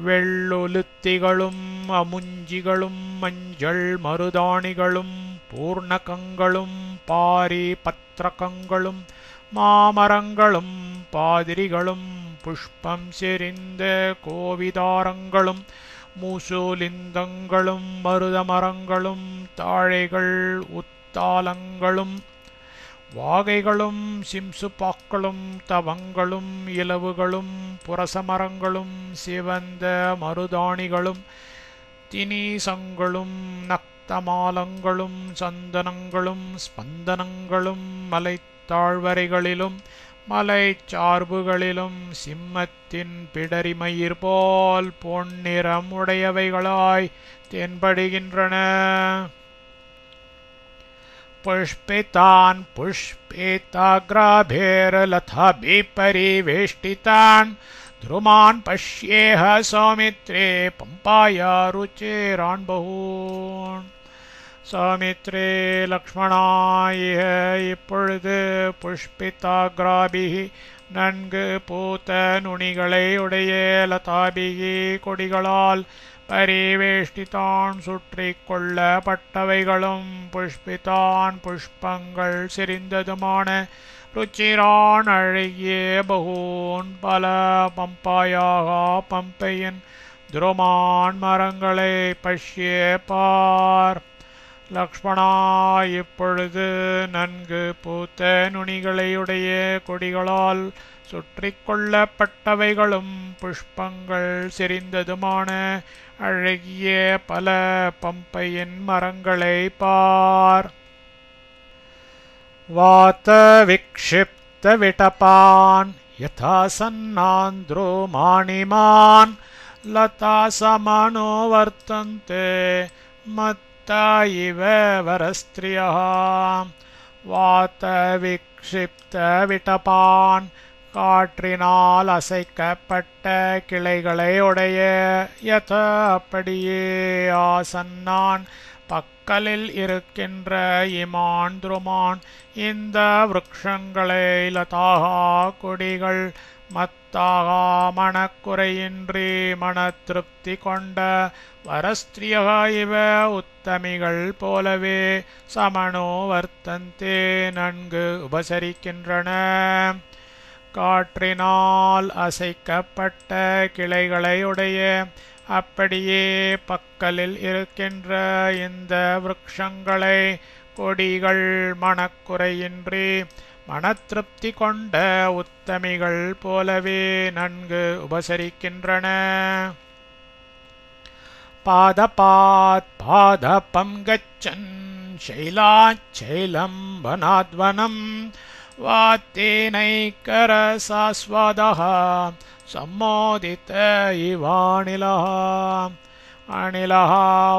வெள்ளுலுத்திகளும் அமுஞ்சிகளும் மஞ்சள் மருதாணிகளும் பூர்ணகங்களும் பாரி பத்திரகங்களும் மாமரங்களும் பாதிரிகளும் புஷ்பம் செறிந்த கோவிதாரங்களும் மூசூலிந்தங்களும் மருதமரங்களும் தாழைகள் உத்தாலங்களும் வாகைகளும் சிம்சுபாக்களும் தவங்களும் இலவுகளும் புரசமரங்களும் சிவந்த மருதாணிகளும் தினீசங்களும் நக்தமாலங்களும் சந்தனங்களும் ஸ்பந்தனங்களும் மலைத்தாழ்வரைகளிலும் மலைச்சார்புகளிலும் சிம்மத்தின் பிடரிமயிர் போல் பொன்னிறம் உடையவைகளாய் தென்படுகின்றன. पुष्पितान् पुष्पिताग्राभेर्लताभिः परिवेष्टितान् ध्रुमान् पश्येह सौमित्रे पम्पाया रुचिरान् बहून्. सौमित्रे लक्ष्मणाय இப்பொழுது புஷ்பிதாக்ராபிஹ நன்கு பூத்த நுனிகளை உடைய லதாபிகி கொடிகளால் பரிவேஷ்டிதான் சுற்றி கொள்ளப்பட்டவைகளும் புஷ்பிதான் புஷ்பங்கள் செறிந்ததுமான ருச்சிரான் அழகிய பகூன் பல பம்பாயாக பம்பையின் துருமான் மரங்களை பஷ்ய பார். லக்ஷ்மணா இப்பொழுது நன்கு பூத்த நுனிகளையுடைய கொடிகளால் சுற்றி கொள்ளப்பட்டவைகளும் புஷ்பங்கள் செறிந்ததுமான அழகிய பல பம்பையின் மரங்களை பார். வாத விக்ஷிப்த விடபான் யதா சன்னாந்த்ரோ மாணிமான் லதா சமனோ வர்த்தந்தே மத்தா இவ வரஸ்த்ரியः. வாத விக்ஷிப்த விடபான் காற்றினால் அசைக்கப்பட்ட கிளைகளை உடைய யத அப்படியே ஆசன்னான் பக்கலில் இருக்கின்ற இமான் துருமான் இந்த விருக்ஷங்களை லதாகா கொடிகள் மத்தாகா மனக்குறையின்றி மன திருப்தி கொண்ட வரஸ்திரியக இவ உத்தமிகள் போலவே சமனோ வர்த்தந்தே நன்கு உபசரிக்கின்றன. காற்றினால் அசைக்கப்பட்ட கிளைகளை உடைய அப்படியே பக்கலில் இருக்கின்ற இந்த விருக்ஷங்களை கொடிகள் மனக்குறையின்றி மனத்திருப்தி கொண்ட உத்தமிகள் போலவே நன்கு உபசரிக்கின்றன. பாதபாத் பாதபம் கச்சன் शैलाच्चैलं वनाद्वनं वातेनैकरसास्वादः सम्मोदित इवानिलः அணிலஹ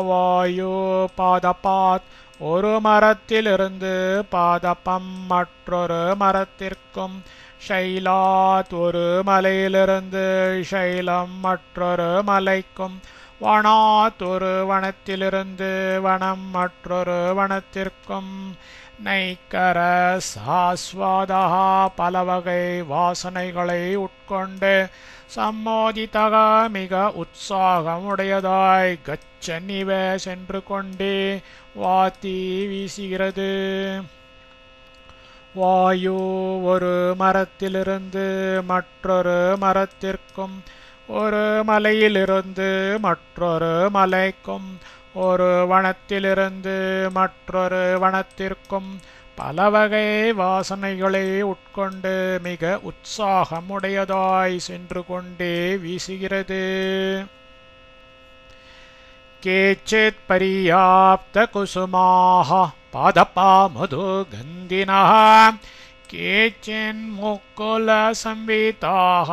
வாயு பாதபாத் ஒரு மரத்திலிருந்து பாதபம் மற்றொரு மரத்திற்கும் ஷைலாத் ஒரு மலையிலிருந்து ஷைலம் மற்றொரு மலைக்கும் வனாத் ஒரு வனத்திலிருந்து வனம் மற்றொரு வனத்திற்கும் நைக்கர சாஸ்வாதா பலவகை வாசனைகளை உட்கொண்டு சம்மோதிதக மிக உற்சாகமுடையதாய் கச்சன்னிவ சென்று கொண்டே வாத்தி வீசுகிறது. வாயு ஒரு மரத்திலிருந்து மற்றொரு மரத்திற்கும் ஒரு மலையிலிருந்து மற்றொரு மலைக்கும் ஒரு வனத்திலிருந்து மற்றொரு வனத்திற்கும் பலவகை வாசனைகளை உட்கொண்டு மிக உற்சாகமுடையதாய் சென்று கொண்டே வீசுகிறது. கேச்சித் பரியாப்த குசுமாஹ பாதபா மது கந்தினஹ கேச்சின் முக்குல சம்விதாஹ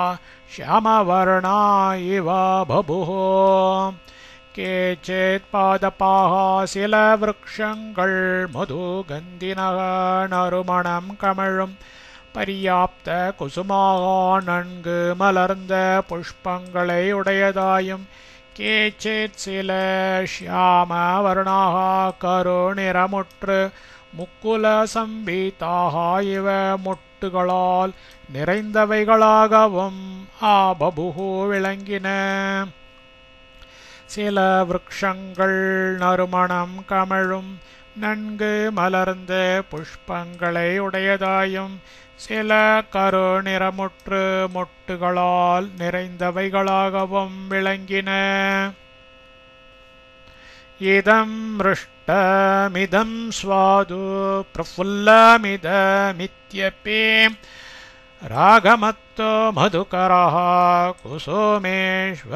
ஷியாமவர்ணா இவ பபுஹோ கேச்சித் பாதபாக சில விருக்ஷங்கள் மதுகந்தினக நறுமணம் கமழும் பரியாப்த குசுமாக நன்கு மலர்ந்த புஷ்பங்களை உடையதாயும் கேச்சித் சில ஷியாம வர்ணாக கருநிறமுற்று முக்குல சம்பீதாக இவ மொட்டுகளால் நிறைந்தவைகளாகவும் ஆபபுகு விளங்கின. சில விருக்ஷங்கள் நறுமணம் கமழும் நன்கு மலர்ந்த புஷ்பங்களை உடையதாயும் சில கருநிறமுற்று மொட்டுகளால் நிறைந்தவைகளாகவும் விளங்கின. இதம் மிருஷ்டமிதம் ஸ்வாது பிரஃபுல்லமிதமித்யபி ராகமத்தோ மதுகரஹ குசுமேஷ்வபலீயதே.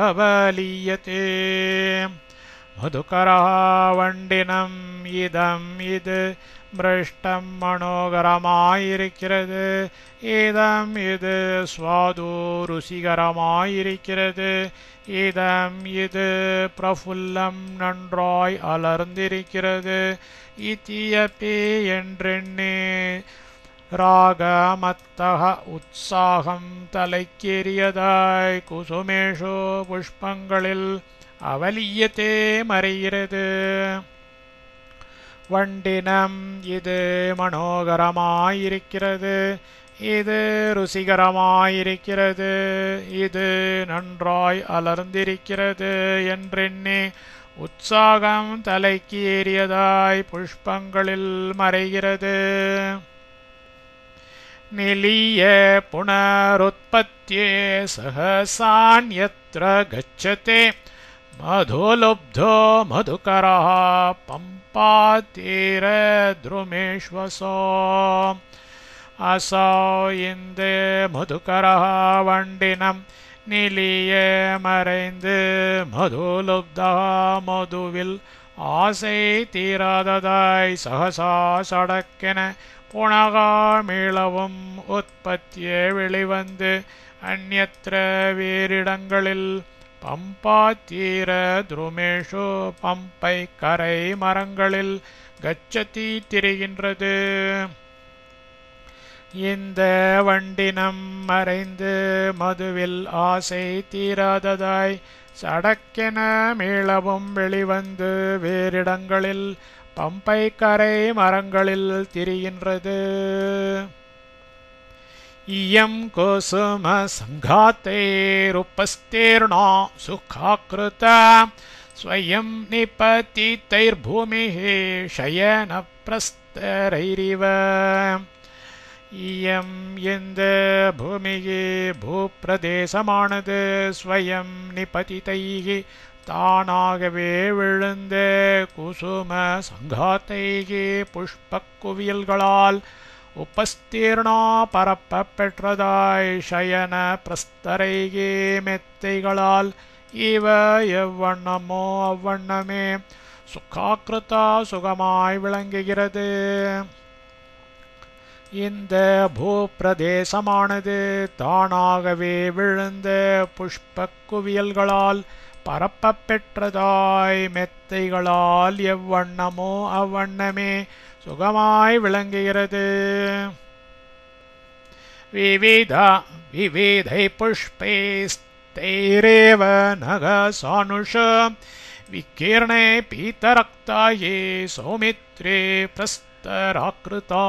மதுகரஹ வண்டினம் இதம் இது மிருஷ்டம் மனோகரமாயிருக்கிறது. இதம் இது ஸ்வாது ருசிகரமாயிருக்கிறது. இதம் இது பிரஃபுல்லம் நன்றாய் அலர்ந்திருக்கிறது. இத்தியபி என்றெண்ணே ராகமத்தக உற்சாகம் தலைக்கேறியதாய் குசுமேஷு புஷ்பங்களில் அவலியத்தே மறைகிறது. வண்டினம் இது மனோகரமாயிருக்கிறது. இது ருசிகரமாயிருக்கிறது. இது நன்றாய் அலர்ந்திருக்கிறது என்றெண்ணே உற்சாகம் தலைக்கு ஏறியதாய் புஷ்பங்களில் மறைகிறது. நிலிய புனருத்பத்யே சஹசான்யத்ர கச்சதே மதுலுப்தோ மதுகரஹ பம்பாதீர த்ருமேஷ்வசோ. அசோ இந்த மதுகரஹ வண்டினம் நிலிய மறைந்து மதுலுப்தா மதுவில் ஆசை தீராததாய் சகசா சடக்கென புனகா மீளவும் உற்பத்தியே வெளிவந்து அந்யத்ர வேறிடங்களில் பம்பா தீர துருமேஷு பம்பை கரை மரங்களில் கச்சதி திரிகின்றது. இந்த வண்டினம் மறைந்து மதுவில் ஆசை தீராததாய் சடக்கென மீளவும் வெளிவந்து வேறிடங்களில் பம்பை கரை மரங்களில் திரிகின்றது. இயம் குசும சங்காத்தைருபஸ்தீர்ணா சுகாக்ருத ஸ்வயம் நிபதிதைர்பூமிஹி ஷயன பிரஸ்தரைரிவ. இயம் இந்த பூமியே பூப்பிரதேசமானது ஸ்வயம் நிபதிதைஹி தானாகவே விழுந்த குசும சங்காத்தைகி புஷ்பக் குவியல்களால் உபஸ்தீர்ணா பரப்ப பெற்றதாய் ஷயன பிரஸ்தரைகி மெத்தைகளால் இவ எவ்வண்ணமோ அவ்வண்ணமே சுகாக்கிருதா சுகமாய் விளங்குகிறது. இந்த பூப்பிரதேசமானது தானாகவே விழுந்த புஷ்ப குவியல்களால் பரப்பப் பெற்றதாய் மெத்தைகளால் எவ்வண்ணமோ அவ்வண்ணமே சுகமாய் விளங்குகிறது. விவிதை புஷ்பைஸ்தைரேவ நகசானுஷ விகீர்ணே பீதரக்தாயே சௌமித்ரே பிரஸ்தராக்ருதாः.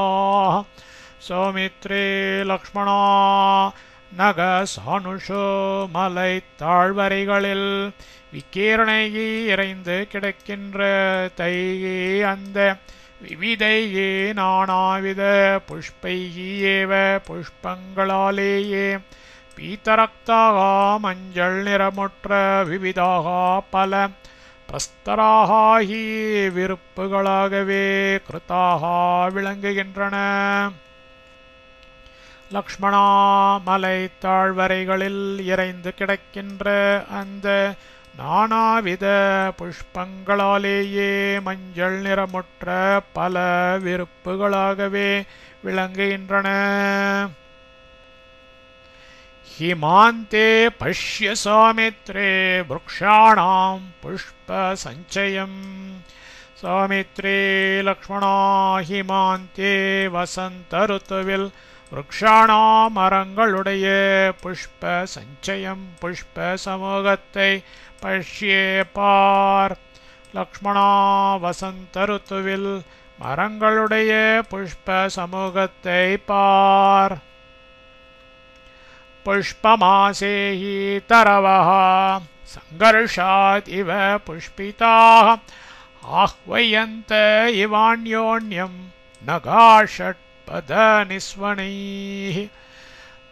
சௌமித்ரே லக்ஷ்மணா நகசானுஷோ மலை தாழ்வரைகளில் விக்கீர்ணையே இறைந்து கிடக்கின்ற தையே அந்த விவிதையே நானாவித புஷ்பைகி ஏவ புஷ்பங்களாலேயே பீதரக்தாக மஞ்சள் நிறமுற்ற விவிதாக பல பிரஸ்தராகி விருப்புகளாகவே கிருதாக விளங்குகின்றன. லக்ஷ்மணா மலை தாழ்வரைகளில் இறைந்து கிடக்கின்ற அந்த நானாவித புஷ்பங்களாலேயே மஞ்சள் நிறமுற்ற பல விருப்புகளாகவே விளங்குகின்றன. ஹிமாந்தே பஷ்ய சௌமித்ரே விருக்ஷாணாம் புஷ்ப சஞ்சயம். சௌமித்ரே லக்ஷ்மணா ஹிமாந்தே வசந்த ருத்துவில் விருக்ஷாணாம் மரங்களுடைய புஷ்ப சஞ்சயம் புஷ்ப சமூகத்தை பஷ்யே பார். லக்ஷ்மணா வசந்த ருத்துவில் மரங்களுடைய புஷ்ப சமூகத்தை பார். புஷ்பமாசேஹி தரவஹ சங்கர்ஷாத் இவ புஷ்பிதாः ஆஹ்வயந்த இவான்யோன்யம் நகாஷட்பத நிஸ்வனைः.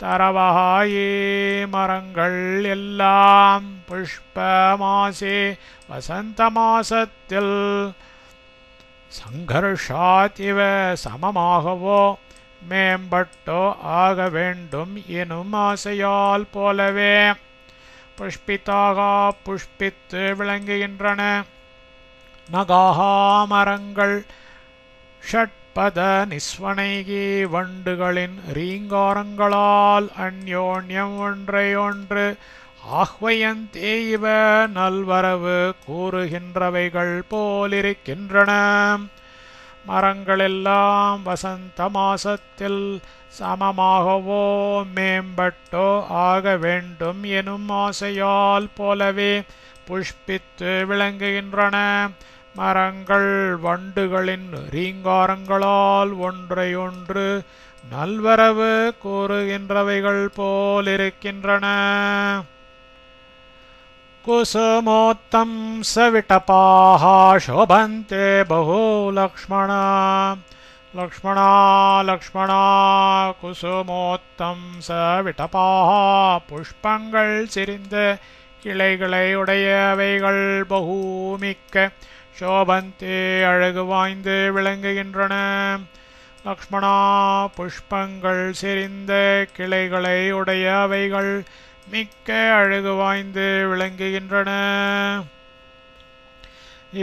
தரவஹாயே மரங்கள் எல்லாம் புஷ்பமாசே வசந்த மாசத்தில் சங்கர்ஷாத் இவ சமமாகவோ மேம்பட்டோ ஆக வேண்டும் எனும் ஆசையால் போலவே புஷ்பிதாக புஷ்பித்து விளங்குகின்றன. நகாஹா மரங்கள் ஷட்பத நிஸ்வனைகி வண்டுகளின் ரீங்காரங்களால் அந்யோன்யம் ஒன்றையொன்று ஆஹ்வயந்தே இவ நல்வரவு கூறுகின்றவைகள் போலிருக்கின்றன. மரங்களெல்லாம் வசந்த மாசத்தில் சமமாகவோ மேம்பட்டோ ஆக வேண்டும் எனும் ஆசையால் போலவே புஷ்பித்து விளங்குகின்றன. மரங்கள் வண்டுகளின் ரீங்காரங்களால் ஒன்றையொன்று நல்வரவு கூறுகின்றவைகள் போலிருக்கின்றன. குசுமோத்தம் சவிட்டபாः சோபந்தே பஹு லக்ஷ்மணா. லக்ஷ்மணா லக்ஷ்மணா குசுமோத்தம் சவிட்டபாः புஷ்பங்கள் சிரிந்த கிளைகளை உடையவைகள் பகூமிக்க சோபந்தே அழகு வாய்ந்து விளங்குகின்றன. லக்ஷ்மணா புஷ்பங்கள் சிரிந்த கிளைகளை உடையவைகள் மிக்க அழகு வாய்ந்து விளங்குகின்றன.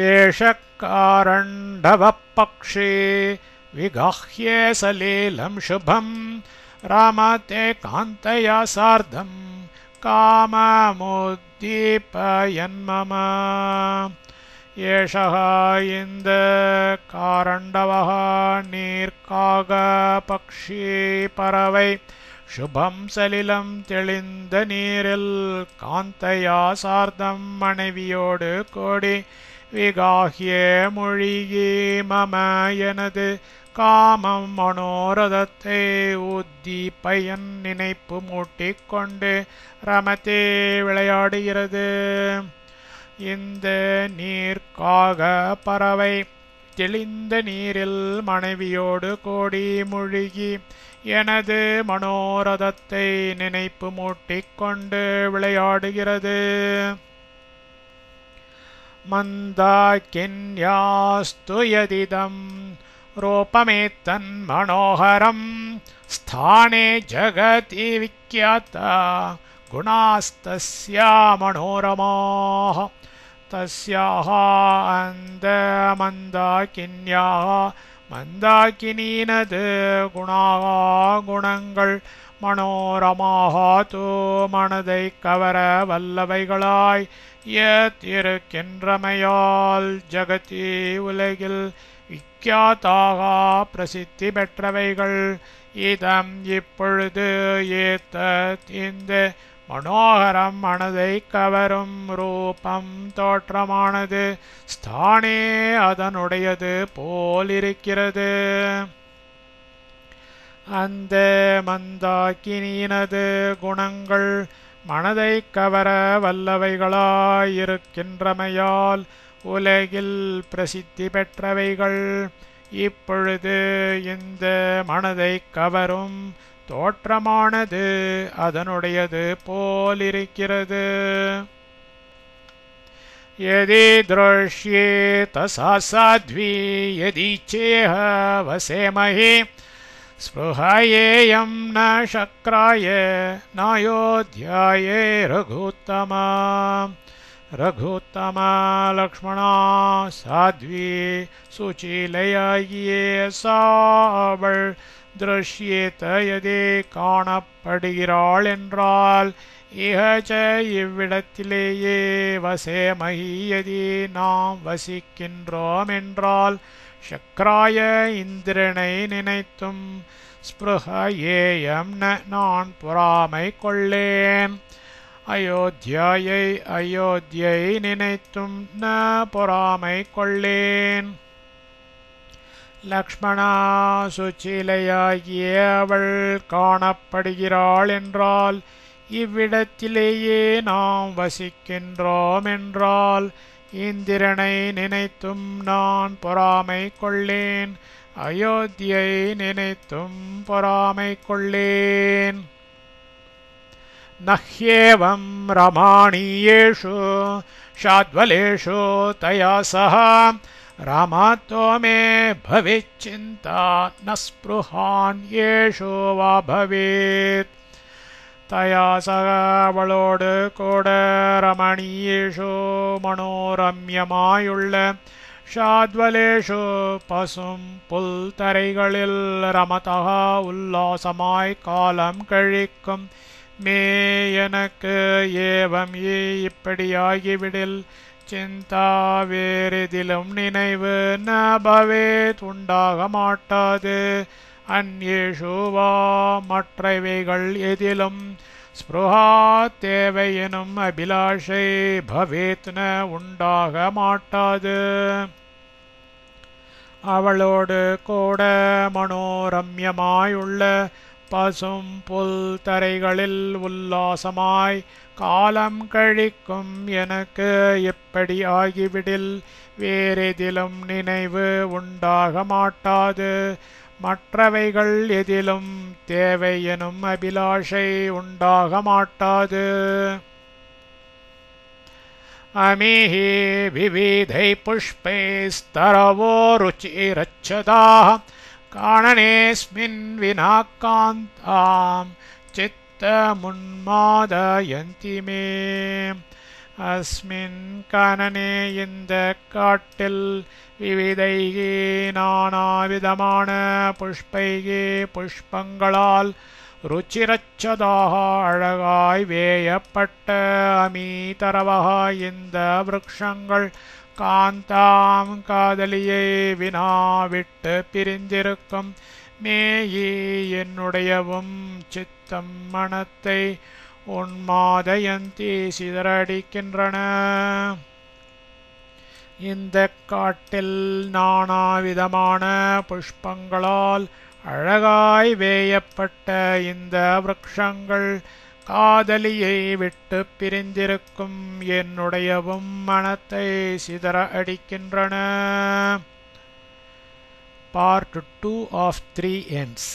ஏஷ காரண்டவ பக்ஷே விகாஹ்யே சலீலம் சுபம் ராமதே காந்தயா சார்தம் காமமுத்தீபயன் மம. ஏஷः இந்த காரண்டவः நீர்க்காக பக்ஷி பறவை சுபம் சலிலம் தெளிந்த நீரில் காந்தையா சார்தம் மனைவியோடு கோடி விகாஹ்யே மொழிகி மம எனது காமம் மனோரதத்தை உத்தீபயன் நினைப்பு மூட்டிக்கொண்டு ரமத்தே விளையாடுகிறது. இந்த நீர்க்காக பறவை தெளிந்த நீரில் மனைவியோடு கோடி முழுகி எனது மனோரதத்தை நினைப்பு மூட்டிக்கொண்டு விளையாடுகிறது. மந்தாக்கின்யாஸ்து யதிதம் ரூபமேத்தன் மனோகரம் ஸ்தானே ஜகதி விக்யாதா குணாஸ்தஸ்யா மனோரமாः. தஸ்யாஹ அந்த மந்தாகின்யாஹ மந்தாகினீனது குணாக குணங்கள் மனோரமாக தூ மனதை கவர வல்லவைகளாய் இருக்கின்றமையால் ஜகதி உலகில் விக்கியாதாக பிரசித்தி பெற்றவைகள் இதம் இப்பொழுது ஏத்த இந்த மனோகரம் மனதை கவரும் ரூபம் தோற்றமானது ஸ்தானே அதனுடையது போலிருக்கிறது. அந்த மந்தாகினீனது குணங்கள் மனதை கவர வல்லவைகளாயிருக்கின்றமையால் உலகில் பிரசித்தி பெற்றவைகள் இப்பொழுது இந்த மனதை கவரும் தோற்றமானது அதனுடையது போலிருக்கிறது. யதி த்ருஷ்யேத சா சாத்வி யதி சேஹ வசேமஹி ஸ்ப்ருஹயேயம் ந சக்ராய நாயோத்யாயே ரகுத்தமா. ரகுத்தமா லக்ஷ்மணா சாத்வி சுச்சீலையாகியே சாவள் திருஷ்யேத யதே காணப்படுகிறாள் என்றால் இஹச இவ்விடத்திலேயே வசேமஹி யதி நாம் வசிக்கின்றோம் என்றால் சக்ராய இந்திரனை நினைத்தும் ஸ்ப்ருஹயேயம் நான் பொறாமை கொள்ளேன். அயோத்தியாயை அயோத்தியை நினைத்தும் ந பொறாமை கொள்ளேன். லக்ஷ்மணா சுச்சீலையாகிய அவள் காணப்படுகிறாள் என்றால் இவ்விடத்திலேயே நாம் வசிக்கின்றோம் என்றால் இந்திரனை நினைத்தும் நான் பொறாமை கொள்ளேன். அயோத்தியை நினைத்தும் பொறாமை கொள்ளேன். நஹ்யேவம் ரமாணீயேஷு ஷாத்வலேஷு தயா சஹ ராமாத்தோ மே பவிச்சிந்தா ந ஸ்ப்ருஹான் யேஷு வா பவேத். தயா சக அவளோடு கூட ரமணீயேஷு மனோரம்யமாயுள்ள ஷாத்வலேஷு பசும் புல் தரைகளில் ரமதக உல்லாசமாய் காலம் கழிக்கும் மே எனக்கு ஏவம் இப்படியாகிவிடில் சிந்தா வேறெதிலும் நினைவு ந பவேத் உண்டாக மாட்டாது. அந்யேஷு வா மற்றவைகள் எதிலும் ஸ்ப்ருஹா தேவை எனும் அபிலாஷை பவேத் ந உண்டாக மாட்டாது. அவளோடு கூட மனோரம்யமாயுள்ள பசும் புல் தரைகளில் உல்லாசமாய் காலம் கழிக்கும் எனக்கு எப்படி ஆகிவிடில் வேறெதிலும் நினைவு உண்டாக மாட்டாது. மற்றவைகள் எதிலும் தேவை எனும் அபிலாஷை உண்டாக மாட்டாது. அமிஹி விவிதை புஷ்பைஸ்தரவோ ருச்சிரச்சதாः காணனேஸ்மின் வினா காந்தாம் சித்தமுன்மாதயந்தி மே. அஸ்மின் கானனே இந்த காட்டில் விவிதைகி நானாவிதமான புஷ்பைகி புஷ்பங்களால் ருச்சிரச்சதாக அழகாய் வேயப்பட்ட அமீதரவக இந்த விருக்ஷங்கள் காந்தாம் காதலியை வினா விட்டு பிரிந்திருக்கும் மேயி என்னுடையவும் சித்தம் மனத்தை உன்மாதயந்தி சிதறடிக்கின்றன. இந்த காட்டில் நானாவிதமான புஷ்பங்களால் அழகாய் வேயப்பட்ட இந்த விருக்ஷங்கள் காதலியை விட்டு பிரிந்திருக்கும் என்னுடையவும் மனத்தை சிதற அடிக்கின்றன. Part 2 of 3 ends.